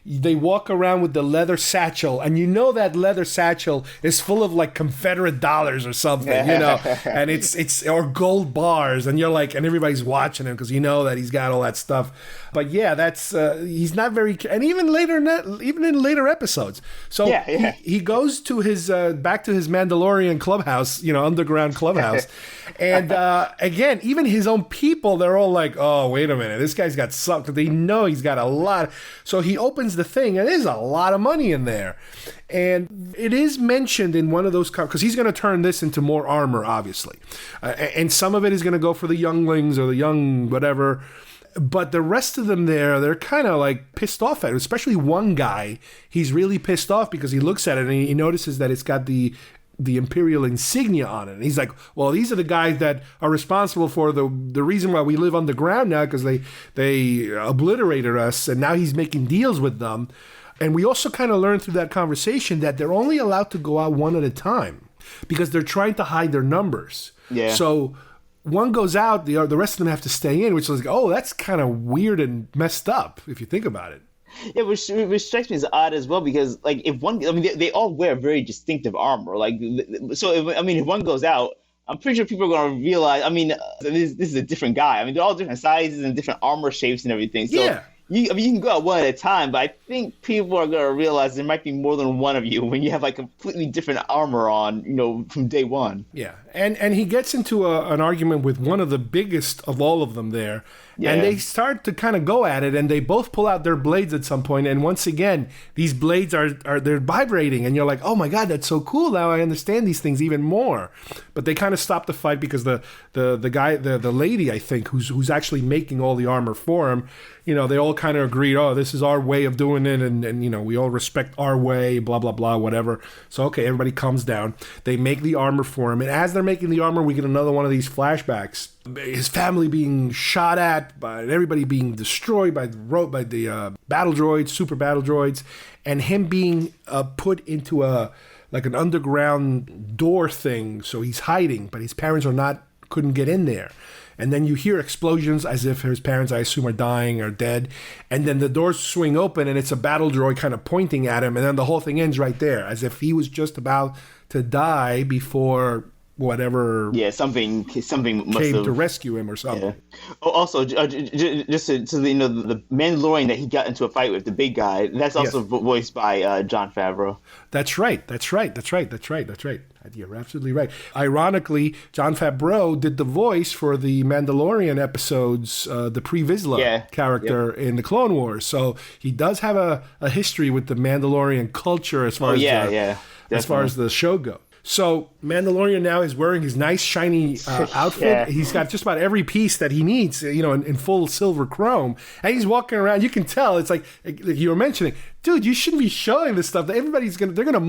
they walk around with the leather satchel, and that leather satchel is full of Confederate dollars or something, and it's or gold bars, and you're and everybody's watching him because that he's got all that stuff. But yeah, that's he's not very, and even in later episodes. So he goes to his back to his Mandalorian clubhouse, underground clubhouse. And again, even his own people, they're all like, oh, wait a minute, this guy's got something. They know he's got a lot. So he opens the thing, and there's a lot of money in there. And it is mentioned in one of those, because he's going to turn this into more armor, obviously. And some of it is going to go for the younglings or the young whatever. But the rest of them they're kind of like pissed off at it. Especially one guy, he's really pissed off because he looks at it and he notices that it's got the Imperial insignia on it. And he's like, well, these are the guys that are responsible for the reason why we live underground now, because they obliterated us, and now he's making deals with them. And we also kind of learned through that conversation that they're only allowed to go out one at a time because they're trying to hide their numbers. Yeah. So one goes out, the rest of them have to stay in, which is like, oh, that's kind of weird and messed up if you think about it. Yeah, which strikes me as odd as well, because like if one, I mean, they all wear very distinctive armor. Like, so if one goes out, I'm pretty sure people are going to realize. I mean, this is a different guy. I mean, they're all different sizes and different armor shapes and everything. So yeah. You can go out one at a time, but I think people are going to realize there might be more than one of you when you have like completely different armor on, from day one. Yeah, and he gets into an argument with one of the biggest of all of them there, and they start to kind of go at it, and they both pull out their blades at some point, and once again, these blades they're vibrating, and you're like, oh my god, that's so cool, now I understand these things even more. But they kind of stop the fight because the guy, the lady, I think, who's actually making all the armor for him, they all kind of agreed, oh, this is our way of doing it, and we all respect our way, blah, blah, blah, whatever. So, okay, everybody calms down. They make the armor for him, and as they're making the armor, we get another one of these flashbacks. His family being shot at, and everybody being destroyed by the battle droids, super battle droids, and him being put into an underground door thing, so he's hiding, but his parents couldn't get in there. And then you hear explosions as if his parents, I assume, are dying or dead. And then the doors swing open and it's a battle droid kind of pointing at him. And then the whole thing ends right there, as if he was just about to die before whatever something must came to rescue him or something. Yeah. Oh, also, just so the Mandalorian that he got into a fight with, the big guy, that's also voiced by Jon Favreau. That's right. You're absolutely right. Ironically, Jon Favreau did the voice for the Mandalorian episodes, the Pre Vizsla character in the Clone Wars. So he does have a history with the Mandalorian culture as far as far as the show goes. So Mandalorian now is wearing his nice shiny outfit. Yeah. He's got just about every piece that he needs, in full silver chrome. And he's walking around. You can tell it's like you were mentioning, dude, you shouldn't be showing this stuff. Someone's gonna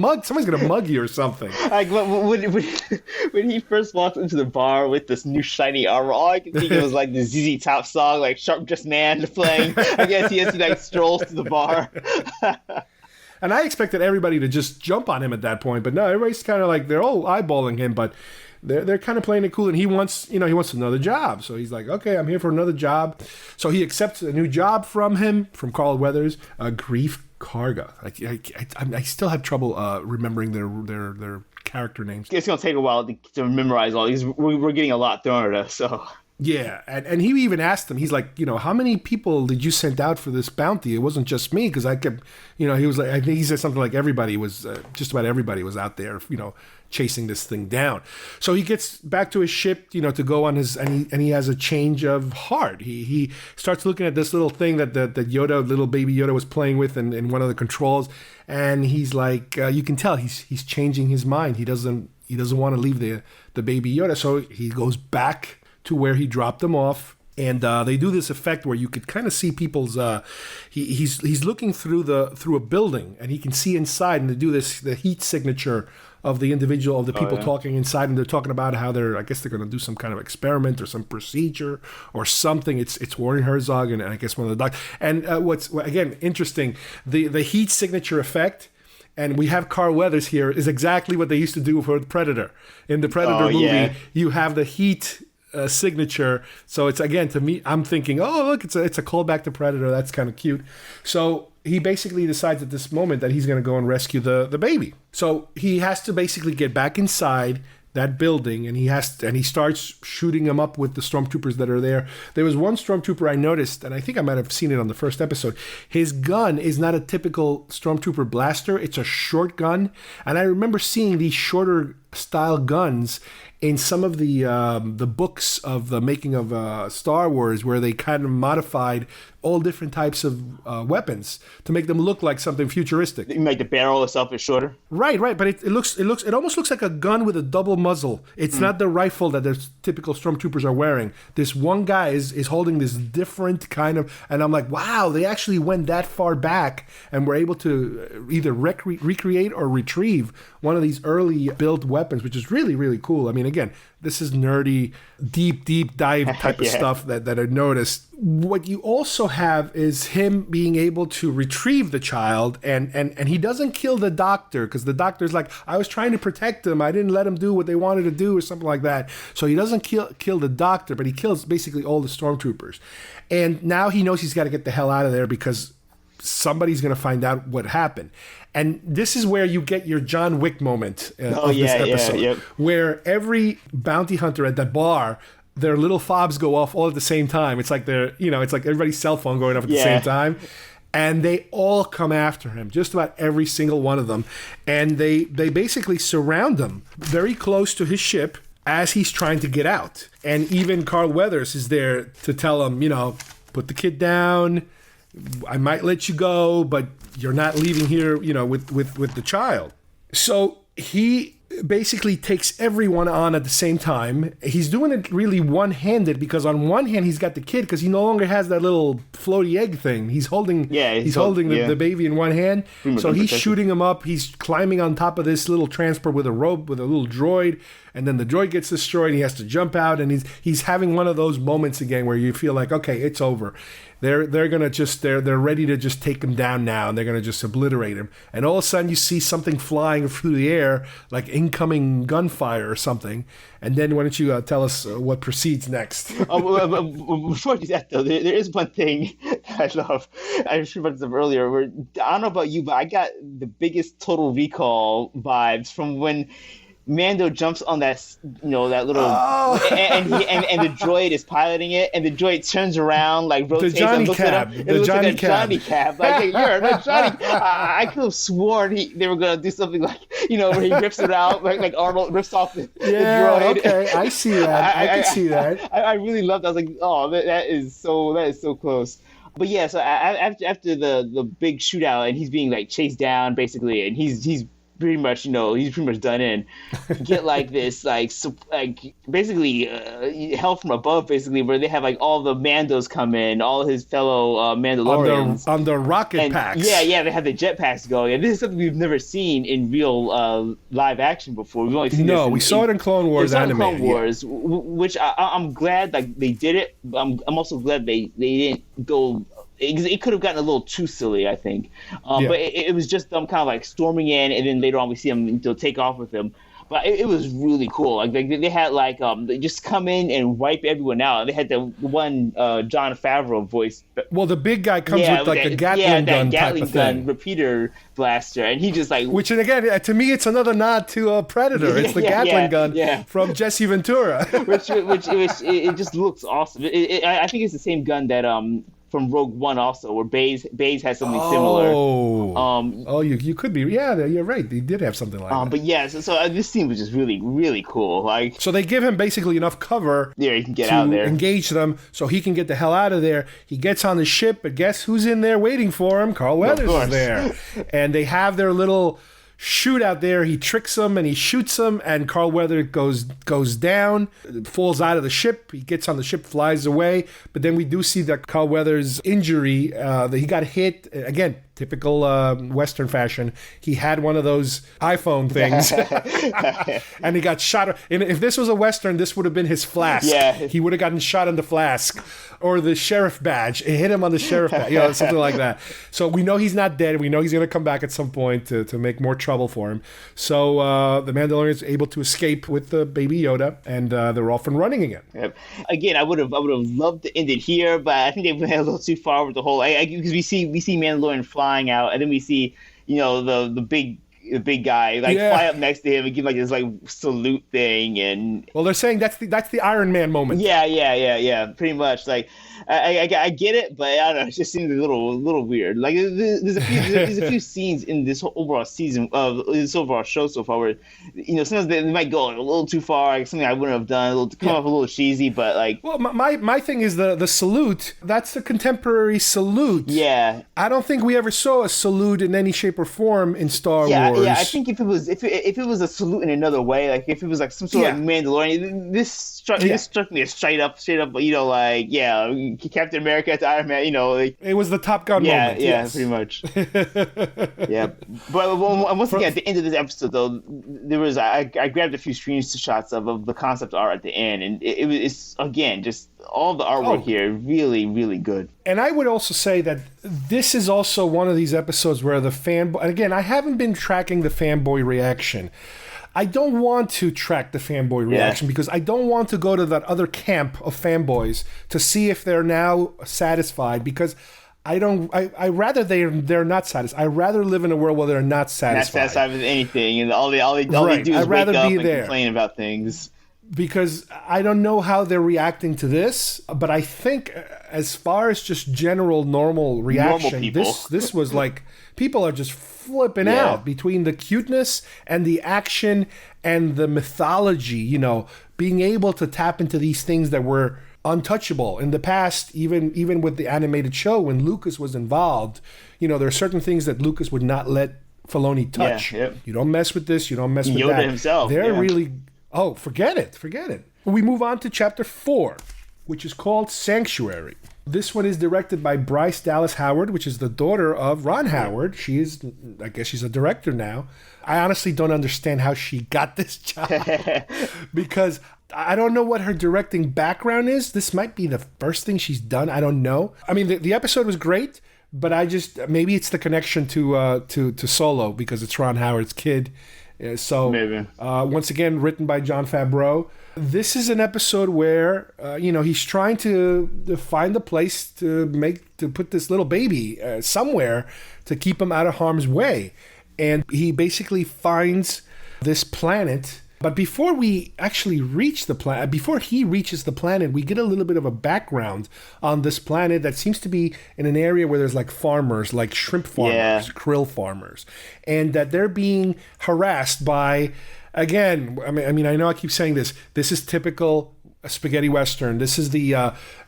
mug you or something. Like when he first walked into the bar with this new shiny armor, all I could think of was like the ZZ Top song, like Sharp Dressed Man playing. I guess he strolls to the bar. And I expected everybody to just jump on him at that point, but no, everybody's kind of like, they're all eyeballing him, but they're kind of playing it cool, and he wants another job. So he's like, okay, I'm here for another job. So he accepts a new job from Carl Weathers, Grief Karga. I still have trouble remembering their character names. It's gonna take a while to memorize all these. We're getting a lot thrown at us, so. Yeah, and he even asked him, he's like, how many people did you send out for this bounty? It wasn't just me, because I kept, he was like, I think he said something like just about everybody was out there, chasing this thing down. So he gets back to his ship, to go on his, and he has a change of heart. He starts looking at this little thing that Yoda, little baby Yoda, was playing with in one of the controls, and he's like, you can tell he's changing his mind. He doesn't want to leave the baby Yoda, so he goes back to where he dropped them off, and they do this effect where you could kind of see people's. He's looking through a building, and he can see inside, and they do the heat signature of the individual, of the people talking inside, and they're talking about how I guess they're going to do some kind of experiment or some procedure or something. It's Warren Herzog and I guess one of the doctors. And what's again interesting, the heat signature effect. And we have Carl Weathers here is exactly what they used to do for Predator. In the Predator movie, you have the heat signature. So it's, again, to me, I'm thinking, oh, look, it's a callback to Predator. That's kind of cute. So he basically decides at this moment that he's going to go and rescue the baby. So he has to basically get back inside that building, and he starts shooting them up with the stormtroopers that are there. There was one stormtrooper I noticed, and I think I might have seen it on the first episode. His gun is not a typical stormtrooper blaster. It's a short gun, and I remember seeing these shorter style guns in some of the books of the making of Star Wars, where they kind of modified all different types of weapons to make them look like something futuristic. You make the barrel itself is shorter. Right, but it almost looks like a gun with a double muzzle. It's not the rifle that the typical stormtroopers are wearing. This one guy is holding this different kind of, and I'm like, wow, they actually went that far back and were able to either recreate or retrieve one of these early built weapons, which is really, really cool. I mean, again, this is nerdy, deep dive type of stuff that I noticed. What you also have is him being able to retrieve the child, and he doesn't kill the doctor, because the doctor's like, I was trying to protect him. I didn't let him do what they wanted to do, or something like that. So he doesn't kill the doctor, but he kills basically all the stormtroopers. And now he knows he's got to get the hell out of there because somebody's going to find out what happened. And this is where you get your John Wick moment of this episode, where every bounty hunter at the bar, their little fobs go off all at the same time. It's like it's like everybody's cell phone going off at the same time. And they all come after him, just about every single one of them. And they basically surround him very close to his ship as he's trying to get out. And even Carl Weathers is there to tell him, put the kid down. I might let you go, but you're not leaving here, with the child. So he basically takes everyone on at the same time. He's doing it really one-handed, because on one hand he's got the kid, because he no longer has that little floaty egg thing. He's holding the baby in one hand. So he's shooting him up. He's climbing on top of this little transport with a rope with a little droid, and then the droid gets destroyed. He has to jump out, and he's having one of those moments again where you feel like, okay, it's over. They're ready to just take him down now, and they're gonna just obliterate him. And all of a sudden you see something flying through the air, like incoming gunfire or something. And then why don't you tell us what proceeds next? Before I do that, though, there is one thing that I love. I was about this earlier. Where, I don't know about you, but I got the biggest Total Recall vibes from when Mando jumps on that little, and the droid is piloting it, and the droid turns around, like rotates and looks at him. It looks like a Johnny Cab. Like, you're a Johnny. I could have sworn they were gonna do something like, where he rips it out, like Arnold rips off the droid. Okay, I see that. I can see that. I really loved it. I was like, oh, that is so close. But yeah, so after the big shootout, and he's being like chased down basically, and he's pretty much, he's pretty much done in. Get like this, basically hell from above, basically, where they have like all the Mandos come in, all his fellow Mandalorians on the rocket packs. Yeah, they have the jetpacks going, and this is something we've never seen in real live action before. We've only seen this we saw it in Clone Wars animated. Clone Wars, which I'm glad they did it. I'm also glad they didn't go. It could have gotten a little too silly, I think. But it was just them kind of like storming in, and then later on we see them take off with them. But it was really cool. Like they had they just come in and wipe everyone out. They had the one Jon Favreau voice. Well, the big guy comes with like a Gatling gun type of thing. Repeater blaster, and he just like. Which, and again, to me, it's another nod to Predator. It's the Gatling gun from Jesse Ventura. which it just looks awesome. I think it's the same gun that from Rogue One also, where Baze has something similar. You could be. Yeah, you're right. They did have something like that. But yeah, so this scene was just really, really cool. Like, so they give him basically enough cover he can get out there, engage them, so he can get the hell out of there. He gets on the ship, but guess who's in there waiting for him? Carl Weathers is there. And they have their little shoot out there. He tricks him and he shoots him, and Carl Weathers goes down, falls out of the ship. He gets on the ship, flies away. But then we do see that Carl Weathers' injury, that he got hit again. Typical Western fashion. He had one of those iPhone things, and he got shot. And if this was a Western, this would have been his flask. Yeah. He would have gotten shot in the flask, or the sheriff badge. It hit him on the sheriff badge, something like that. So we know he's not dead. We know he's going to come back at some point to make more trouble for him. So the Mandalorian is able to escape with the Baby Yoda, and they're off and running again. Yep. Again, I would have loved to end it here, but I think they went a little too far with the whole. Because we see Mandalorian flying out, and then we see the big the big guy, like fly up next to him and give like this like salute thing. And well, they're saying that's the Iron Man moment. Yeah, pretty much. Like I get it, but I don't know, it just seems a little weird. Like there's a few scenes in this whole overall season of this overall show so far where, you know, sometimes they might go a little too far, like something I wouldn't have done, come off a little cheesy, but like. Well, my thing is the salute. That's the contemporary salute. Yeah. I don't think we ever saw a salute in any shape or form in Star Wars. Yeah, I think if it was a salute in another way, like if it was like some sort of Mandalorian, this struck me as straight up, you know, like Captain America to Iron Man, you know, like, it was the Top Gun moment. Yeah, pretty much. Yeah, but once again, at the end of this episode, though, there was I grabbed a few screenshots of the concept art at the end, and it's again just all the artwork here really, really good. And I would also say that this is also one of these episodes where the fanboy, again, I haven't been tracking the fanboy reaction. I don't want to track the fanboy reaction because I don't want to go to that other camp of fanboys to see if they're now satisfied, because I rather they're not satisfied. I'd rather live in a world where they're not satisfied. Not satisfied with anything, and all they do is wake up and complain about things. Because I don't know how they're reacting to this, but I think as far as just general normal reaction, this was like, people are just flipping out between the cuteness and the action and the mythology, you know, being able to tap into these things that were untouchable in the past, even with the animated show when Lucas was involved. You know, there are certain things that Lucas would not let Filoni touch. You don't mess with this, you don't mess with that. Yoda himself. They're really... Oh, forget it. We move on to chapter 4, which is called Sanctuary. This one is directed by Bryce Dallas Howard, which is the daughter of Ron Howard. I guess she's a director now. I honestly don't understand how she got this job because I don't know what her directing background is. This might be the first thing she's done. I don't know. I mean, the episode was great, but maybe it's the connection to Solo because it's Ron Howard's kid. So once again, written by Jon Favreau. This is an episode where he's trying to find a place to put this little baby somewhere to keep him out of harm's way, and he basically finds this planet. But before we actually reach the planet, before he reaches the planet, we get a little bit of a background on this planet that seems to be in an area where there's like farmers, like shrimp farmers, krill farmers, and that they're being harassed by, again, I mean, I know I keep saying this. This is typical spaghetti western. This is the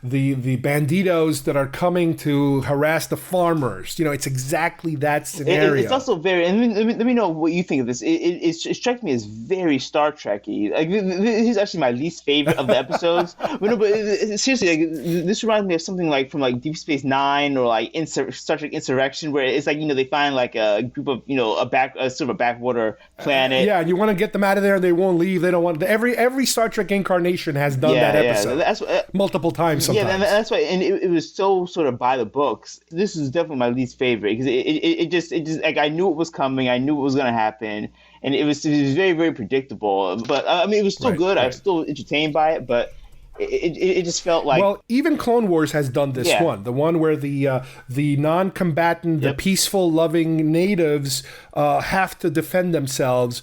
banditos that are coming to harass the farmers. You know, it's exactly that scenario. It's also very. And let me know what you think of this. It strikes me as very Star Trek-y. Like, this is actually my least favorite of the episodes. But seriously, like, this reminds me of something like from like Deep Space Nine or like Star Trek Insurrection, where it's like, you know, they find like a group of, you know, sort of a backwater planet. Yeah, you want to get them out of there, and they won't leave. They don't want. Every Star Trek incarnation has done that episode that's multiple times sometimes. Yeah, that's why, and it was so sort of by the books. This is definitely my least favorite because it just like, I knew it was coming, I knew it was going to happen, and it was very, very predictable. But I mean, it was still good. I was still entertained by it, but it just felt like, well, even Clone Wars has done this one, the one where the non-combatant, the peaceful, loving natives have to defend themselves.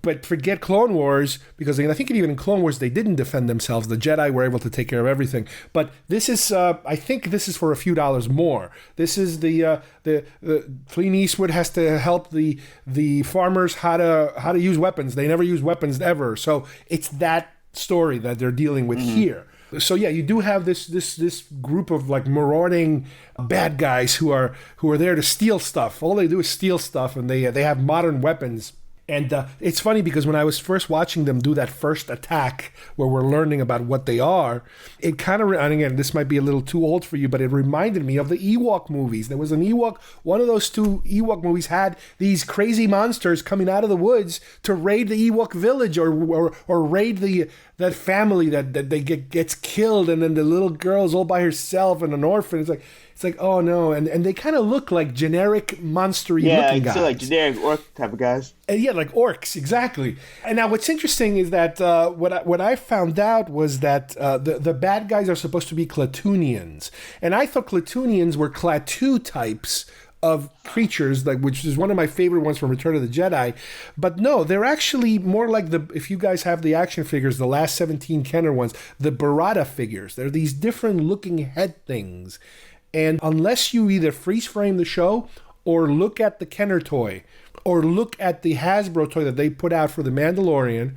But forget Clone Wars, because I think even in Clone Wars they didn't defend themselves. The Jedi were able to take care of everything. But this is, I think this is for a few dollars more. This is the Clint Eastwood has to help the farmers how to use weapons. They never use weapons ever. So it's that story that they're dealing with here. So yeah, you do have this group of like marauding bad guys who are there to steal stuff. All they do is steal stuff, and they have modern weapons. And it's funny because when I was first watching them do that first attack where we're learning about what they are, it kind of, and again, this might be a little too old for you, but it reminded me of the Ewok movies. There was an Ewok, one of those two Ewok movies had these crazy monsters coming out of the woods to raid the Ewok village or raid that family that they gets killed, and then the little girl's all by herself and an orphan. It's like, oh no, and they kind of look like generic monster-y looking guys. Yeah, like generic orc type of guys. And yeah, like orcs, exactly. And now what's interesting is that what I found out was that the bad guys are supposed to be Klatooinians, and I thought Klatooinians were Klaatu types of creatures, like which is one of my favorite ones from Return of the Jedi. But no, they're actually more like if you guys have the action figures, the last 17 Kenner ones, the Barada figures. They're these different looking head things. And unless you either freeze frame the show or look at the Kenner toy or look at the Hasbro toy that they put out for the Mandalorian,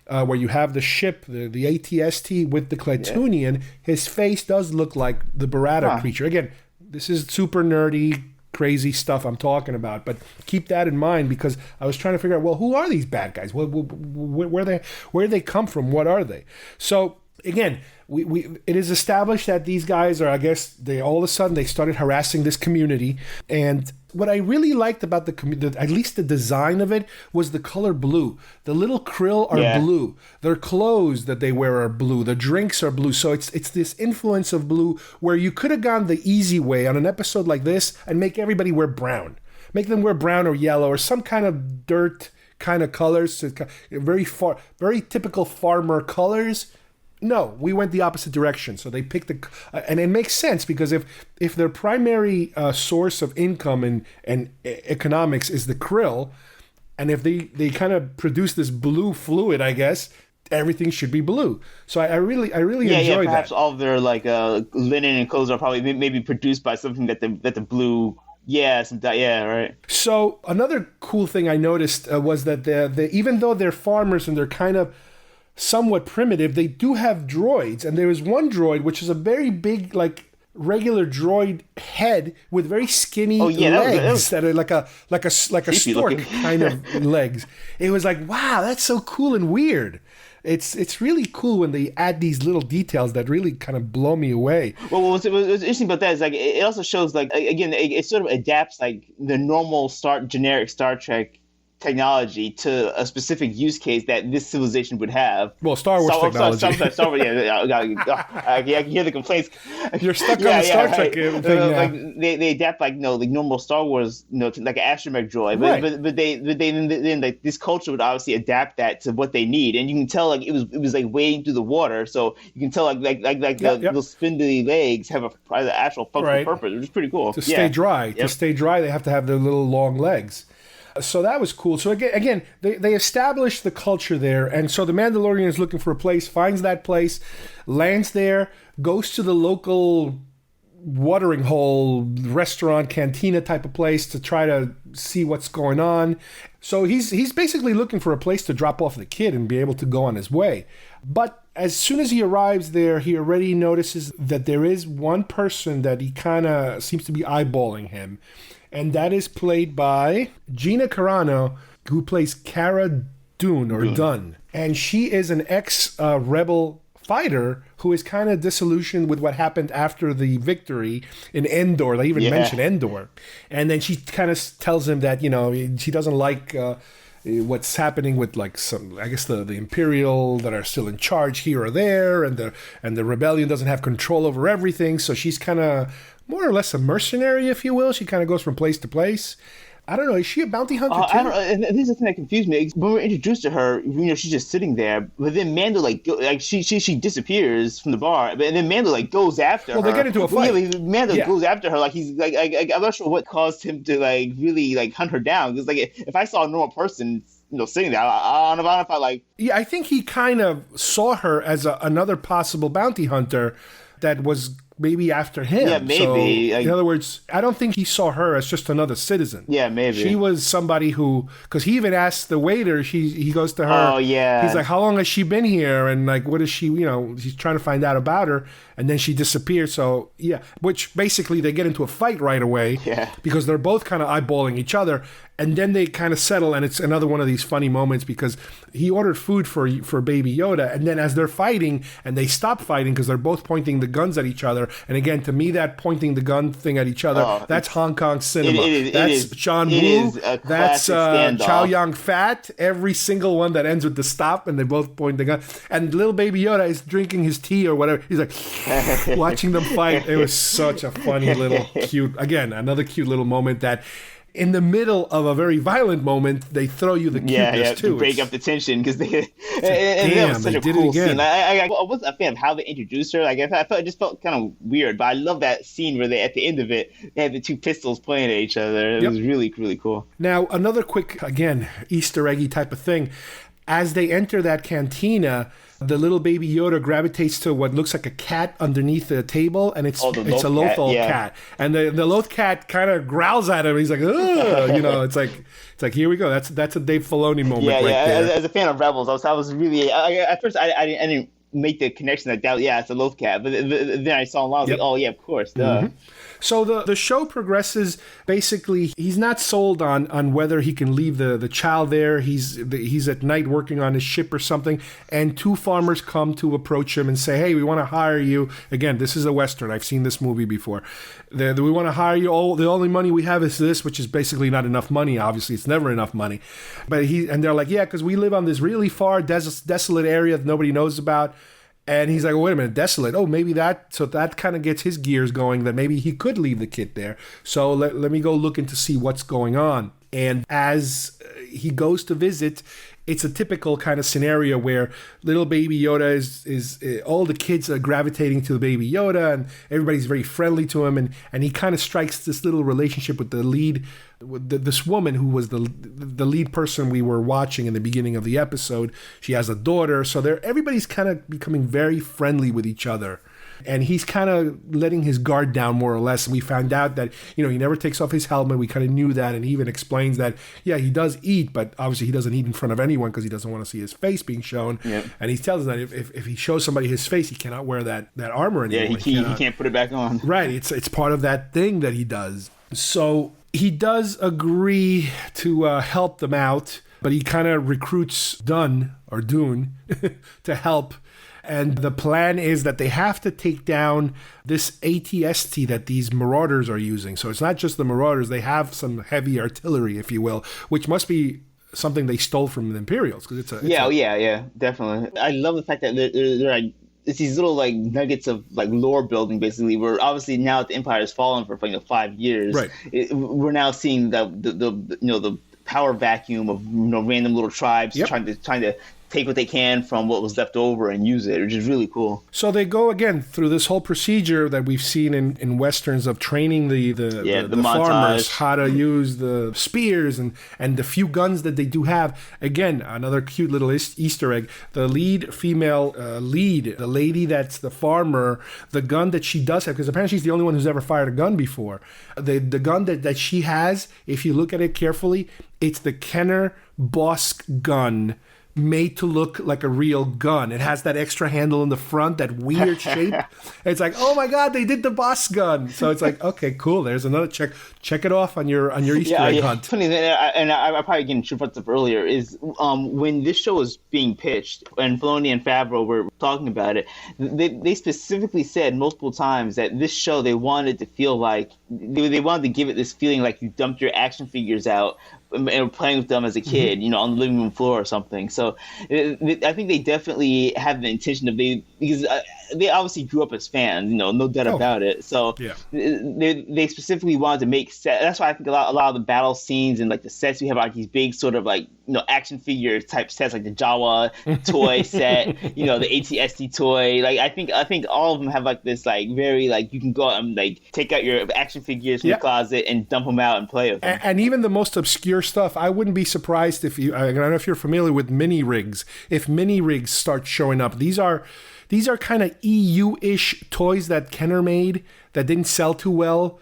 where you have the ship, the ATST with the Klatooinian, his face does look like the Barada creature. Again, this is super nerdy, crazy stuff I'm talking about, but keep that in mind because I was trying to figure out, well, who are these bad guys? Where they come from? What are they? So again, it is established that these guys are, I guess, they all of a sudden they started harassing this community. And what I really liked about at least the design of it, was the color blue. The little krill are blue. Their clothes that they wear are blue. The drinks are blue. So it's this influence of blue where you could have gone the easy way on an episode like this and make everybody wear brown. Make them wear brown or yellow or some kind of dirt kind of colors. Very typical farmer colors. No, we went the opposite direction. So they picked and it makes sense because if their primary source of income and economics is the krill, and if they kind of produce this blue fluid, I guess everything should be blue. So I really enjoyed that. Perhaps all of their linen and clothes are probably maybe produced by something that the blue. Right. So another cool thing I noticed was that even though they're farmers and they're kind of somewhat primitive, they do have droids, and there is one droid which is a very big, regular droid head with very skinny legs that are like a stork kind of legs. It was like, wow, that's so cool and weird. It's really cool when they add these little details that really kind of blow me away. Well, what's interesting about that is it also shows again it sort of adapts the normal generic Star Trek technology to a specific use case that this civilization would have. Well, Star Wars technology. Star Wars, I can hear the complaints. You're stuck on the Star Trek thing now. They adapt normal Star Wars, like an astromech droid, but then this culture would obviously adapt that to what they need, and you can tell it was wading through the water, so you can tell the spindly legs have an actual functional purpose, which is pretty cool. To stay dry, they have to have their little long legs. So that was cool. So again, they established the culture there. And so the Mandalorian is looking for a place, finds that place, lands there, goes to the local watering hole, restaurant, cantina type of place to try to see what's going on. So he's basically looking for a place to drop off the kid and be able to go on his way. But as soon as he arrives there, he already notices that there is one person that he kind of seems to be eyeballing him. And that is played by Gina Carano, who plays Cara Dune. And she is an ex-rebel fighter who is kind of disillusioned with what happened after the victory in Endor. They even mention Endor. And then she kind of tells him that, she doesn't like what's happening with the Imperial that are still in charge here or there, and the rebellion doesn't have control over everything. So she's kind of more or less a mercenary, if you will. She kind of goes from place to place. I don't know. Is she a bounty hunter too? I don't know. And this is the thing that confused me. When we're introduced to her, she's just sitting there. But then Mando she disappears from the bar. And then Mando goes after her. Well, they get into a fight. Mando goes after her. He's I'm not sure what caused him to really hunt her down. Because if I saw a normal person sitting there, I don't know if I Yeah, I think he kind of saw her as another possible bounty hunter that was maybe after him. Yeah, maybe. So, in other words, I don't think he saw her as just another citizen. Yeah, maybe. She was somebody who, because he even asked the waiter, he goes to her. Oh, yeah. He's like, how long has she been here? And what is she, he's trying to find out about her. And then she disappears. So, yeah, which basically they get into a fight right away. Yeah. Because they're both kind of eyeballing each other. And then they kind of settle, and it's another one of these funny moments because he ordered food for Baby Yoda, and then as they're fighting, and they stop fighting because they're both pointing the guns at each other. And again, to me, that pointing the gun thing at each other, that's Hong Kong cinema. That's John Woo. That's Chow Yun-Fat. Every single one that ends with the stop, and they both point the gun. And little Baby Yoda is drinking his tea or whatever. He's like watching them fight. It was such a funny little cute, again, another cute little moment that in the middle of a very violent moment, they throw you the cuteness too. To break up the tension because that was such they a did cool it again. scene. I wasn't a fan of how they introduced her. Like it just felt kind of weird. But I love that scene where at the end of it, they had the two pistols pointing at each other. It was really, really cool. Now, another quick, again, Easter eggy type of thing. As they enter that cantina, the little Baby Yoda gravitates to what looks like a cat underneath the table, and it's a Lothal cat. And the Loth cat kind of growls at him. He's like, ugh, it's like here we go. That's a Dave Filoni moment there. As a fan of Rebels, I was really at first I didn't make the connection that it's a Loth cat, but then I saw him. I was like, oh yeah, of course, duh. Mm-hmm. So the show progresses. Basically, he's not sold on whether he can leave the child there. He's at night working on his ship or something, and two farmers come to approach him and say, hey, we want to hire you. Again, this is a Western. I've seen this movie before. We want to hire you. The only money we have is this, which is basically not enough money. Obviously, it's never enough money. But they're like, yeah, because we live on this really far, desolate area that nobody knows about. And he's like, wait a minute, desolate. Oh, maybe that kind of gets his gears going that maybe he could leave the kid there. So let me go looking to see what's going on. And as he goes to visit, it's a typical kind of scenario where little Baby Yoda is all the kids are gravitating to the Baby Yoda and everybody's very friendly to him. And he kind of strikes this little relationship with the lead, this woman who was the lead person we were watching in the beginning of the episode. She has a daughter. So everybody's kind of becoming very friendly with each other. And he's kind of letting his guard down more or less. And we found out that, he never takes off his helmet. We kind of knew that. And he even explains that, he does eat, but obviously he doesn't eat in front of anyone because he doesn't want to see his face being shown. Yep. And he tells us that if he shows somebody his face, he cannot wear that armor anymore. Yeah, he can't put it back on. Right. It's part of that thing that he does. So he does agree to help them out, but he kind of recruits Dune to help. And the plan is that they have to take down this ATST that these marauders are using. So it's not just the marauders. They have some heavy artillery, if you will, which must be something they stole from the Imperials. Cause yeah, definitely. I love the fact that they're like, it's these little like nuggets of like lore building, basically. Where obviously now that the Empire has fallen for 5 years, right. We're now seeing the power vacuum of random little tribes trying to take what they can from what was left over and use it, which is really cool. So they go again through this whole procedure that we've seen in Westerns of training the farmers how to use the spears and the few guns that they do have. Again, another cute little Easter egg. The lead female the lady that's the farmer, the gun that she does have, because apparently she's the only one who's ever fired a gun before. The gun that she has, if you look at it carefully, it's the Kenner Bosk gun, made to look like a real gun. It has that extra handle in the front, that weird shape. It's like, oh my God, they did the boss gun. So it's like, okay, cool. There's another check it off on your Easter egg hunt. Funny, and I probably getting true up earlier is when this show was being pitched and Filoni and Favreau were talking about it, they specifically said multiple times that this show they wanted to feel like they wanted to give it this feeling like you dumped your action figures out and were playing with them as a kid, on the living room floor or something. So I think they definitely have the intention of because they obviously grew up as fans, no doubt about it. So they specifically wanted to make set. That's why I think a lot of the battle scenes and like the sets we have like these big sort of like action figure type sets like the Jawa toy set, the ATST toy. Like I think all of them have like this like very like you can go out and like take out your action figures from your closet and dump them out and play with them. And even the most obscure stuff, I wouldn't be surprised if I don't know if you're familiar with mini rigs. If mini rigs start showing up, these are kind of EU-ish toys that Kenner made that didn't sell too well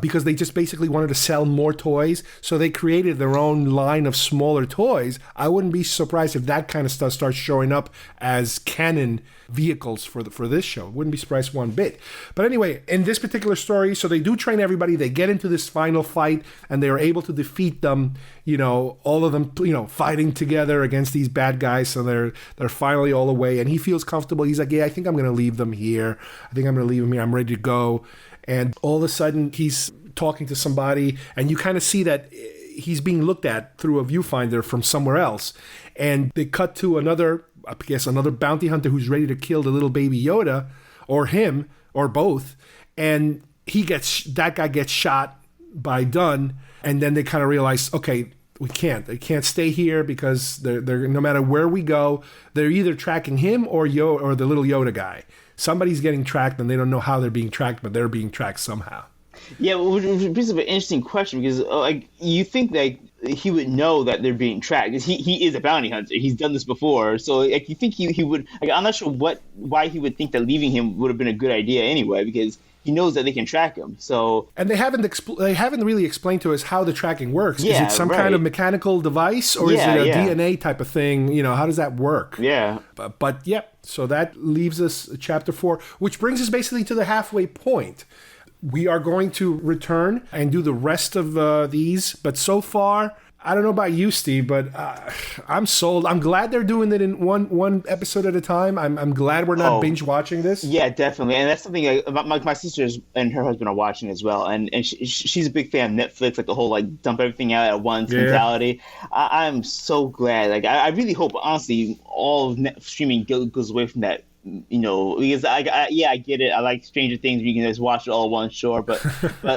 because they just basically wanted to sell more toys. So they created their own line of smaller toys. I wouldn't be surprised if that kind of stuff starts showing up as canon vehicles for this show. Wouldn't be surprised one bit. But anyway, in this particular story, so they do train everybody. They get into this final fight and they are able to defeat them. All of them, fighting together against these bad guys. So they're finally all away. And he feels comfortable. He's like, yeah, I think I'm going to leave them here. I'm ready to go. And all of a sudden, he's talking to somebody, and you kind of see that he's being looked at through a viewfinder from somewhere else. And they cut to another bounty hunter who's ready to kill the little Baby Yoda, or him, or both. And that guy gets shot by done, and then they kind of realize, okay, they can't stay here because they're no matter where we go, they're either tracking him or the little Yoda guy. Somebody's getting tracked, and they don't know how they're being tracked, but they're being tracked somehow. Yeah, which brings up an interesting question, because like you think that he would know that they're being tracked, because he is a bounty hunter. He's done this before, so like you think he would. Like, I'm not sure why he would think that leaving him would have been a good idea anyway, because he knows that they can track him. So, and they haven't really explained to us how the tracking works. Yeah, is it some kind of mechanical device, or is it a DNA type of thing? You know, how does that work? Yeah. But yep. So that leaves us chapter 4, which brings us basically to the halfway point. We are going to return and do the rest of these, but so far, I don't know about you, Steve, but I'm sold. I'm glad they're doing it in one episode at a time. I'm glad we're not binge watching this. Yeah, definitely, and that's something my sisters and her husband are watching as well, and she's a big fan of Netflix, like the whole like dump everything out at once mentality. I'm so glad. Like I really hope, honestly, all of streaming goes away from that. You know, because I get it. I like Stranger Things. You can just watch it all at once, sure. But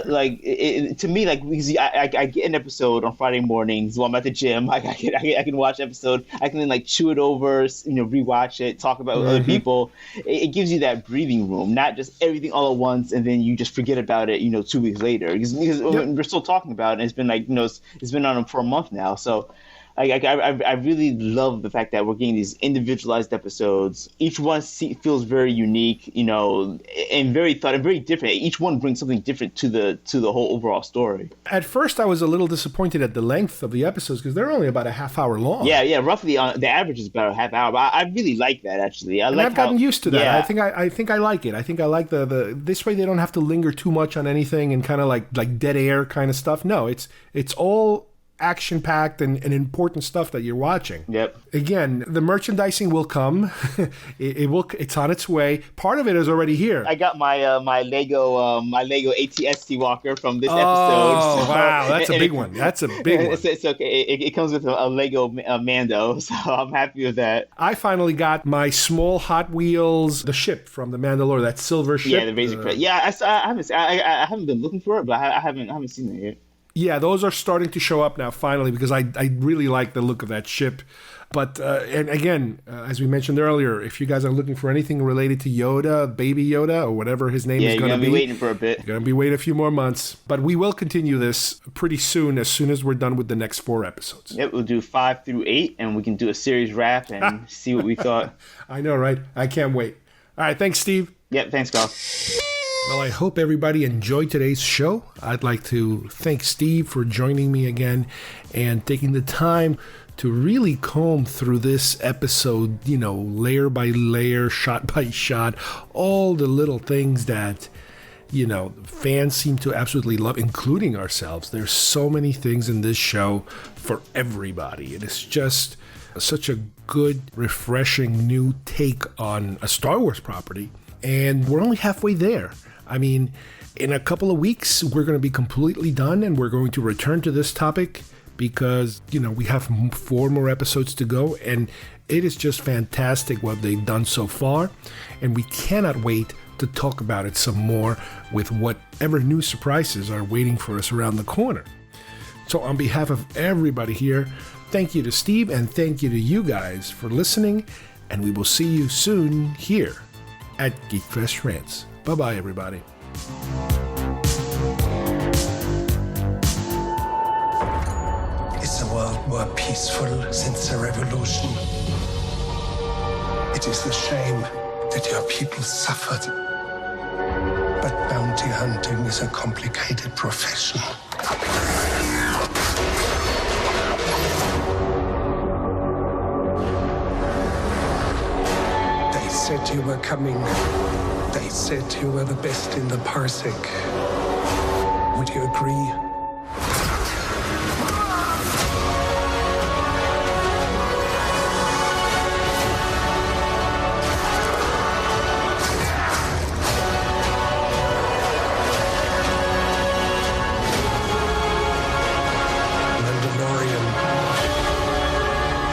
like to me, like because I get an episode on Friday mornings while I'm at the gym. I can watch an episode. I can then like chew it over, rewatch it, talk about other people. It gives you that breathing room, not just everything all at once and then you just forget about it. 2 weeks later, because we're still talking about it. And it's been like it's been on for a month now, so. I really love the fact that we're getting these individualized episodes. Each one feels very unique, and very different. Each one brings something different to the whole overall story. At first, I was a little disappointed at the length of the episodes because they're only about a half hour long. Yeah, roughly. The average is about a half hour. But I really like that, actually. I've gotten used to that. Yeah. I think I like it. I think I like the this way they don't have to linger too much on anything and kind of like dead air kind of stuff. No, it's all action-packed and important stuff that you're watching. Yep. Again, the merchandising will come. It's on its way. Part of it is already here. I got my Lego ATST walker from this episode. Oh, wow. That's a big one. That's a big one. It's okay. It comes with a Lego Mando, so I'm happy with that. I finally got my small Hot Wheels, the ship from the Mandalorian, that silver ship. Yeah, the Razor Crest. Yeah, I haven't been looking for it, but I haven't seen it yet. Yeah, those are starting to show up now, finally, because I really like the look of that ship. But, and again, as we mentioned earlier, if you guys are looking for anything related to Yoda, Baby Yoda, or whatever his name is going to be. You're going to be waiting for a bit. You're going to be waiting a few more months. But we will continue this pretty soon, as soon as we're done with the next 4 episodes. Yep, we'll do 5 through 8, and we can do a series wrap and see what we thought. I know, right? I can't wait. All right, thanks, Steve. Yep, thanks, Carl. Well, I hope everybody enjoyed today's show. I'd like to thank Steve for joining me again and taking the time to really comb through this episode, layer by layer, shot by shot, all the little things that, fans seem to absolutely love, including ourselves. There's so many things in this show for everybody. It is just such a good, refreshing new take on a Star Wars property. And we're only halfway there. I mean, in a couple of weeks, we're going to be completely done and we're going to return to this topic because, we have 4 more episodes to go and it is just fantastic what they've done so far. And we cannot wait to talk about it some more with whatever new surprises are waiting for us around the corner. So on behalf of everybody here, thank you to Steve and thank you to you guys for listening. And we will see you soon here at GeekFest Rants. Bye-bye, everybody. Is the world more peaceful since the revolution? It is a shame that your people suffered. But bounty hunting is a complicated profession. They said you were coming. They said you were the best in the parsec. Would you agree? Mandalorian,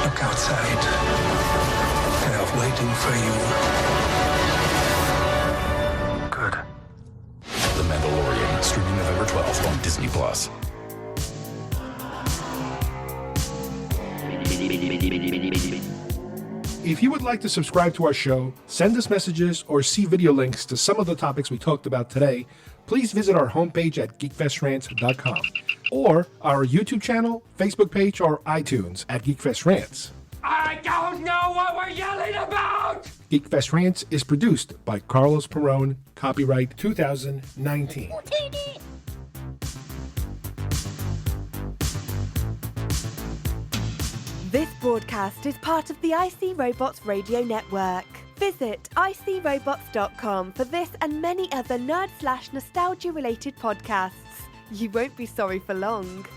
look outside. They are waiting for you. The Mandalorian, streaming November 12th on Disney Plus. If you would like to subscribe to our show, send us messages, or see video links to some of the topics we talked about today, please visit our homepage at geekfestrants.com or our YouTube channel, Facebook page, or iTunes at GeekFest Rants. I don't know what we're yelling about! GeekFest Rants is produced by Carlos Perone, copyright 2019. This broadcast is part of the IC Robots Radio Network. Visit icrobots.com for this and many other nerd/nostalgia related podcasts. You won't be sorry for long.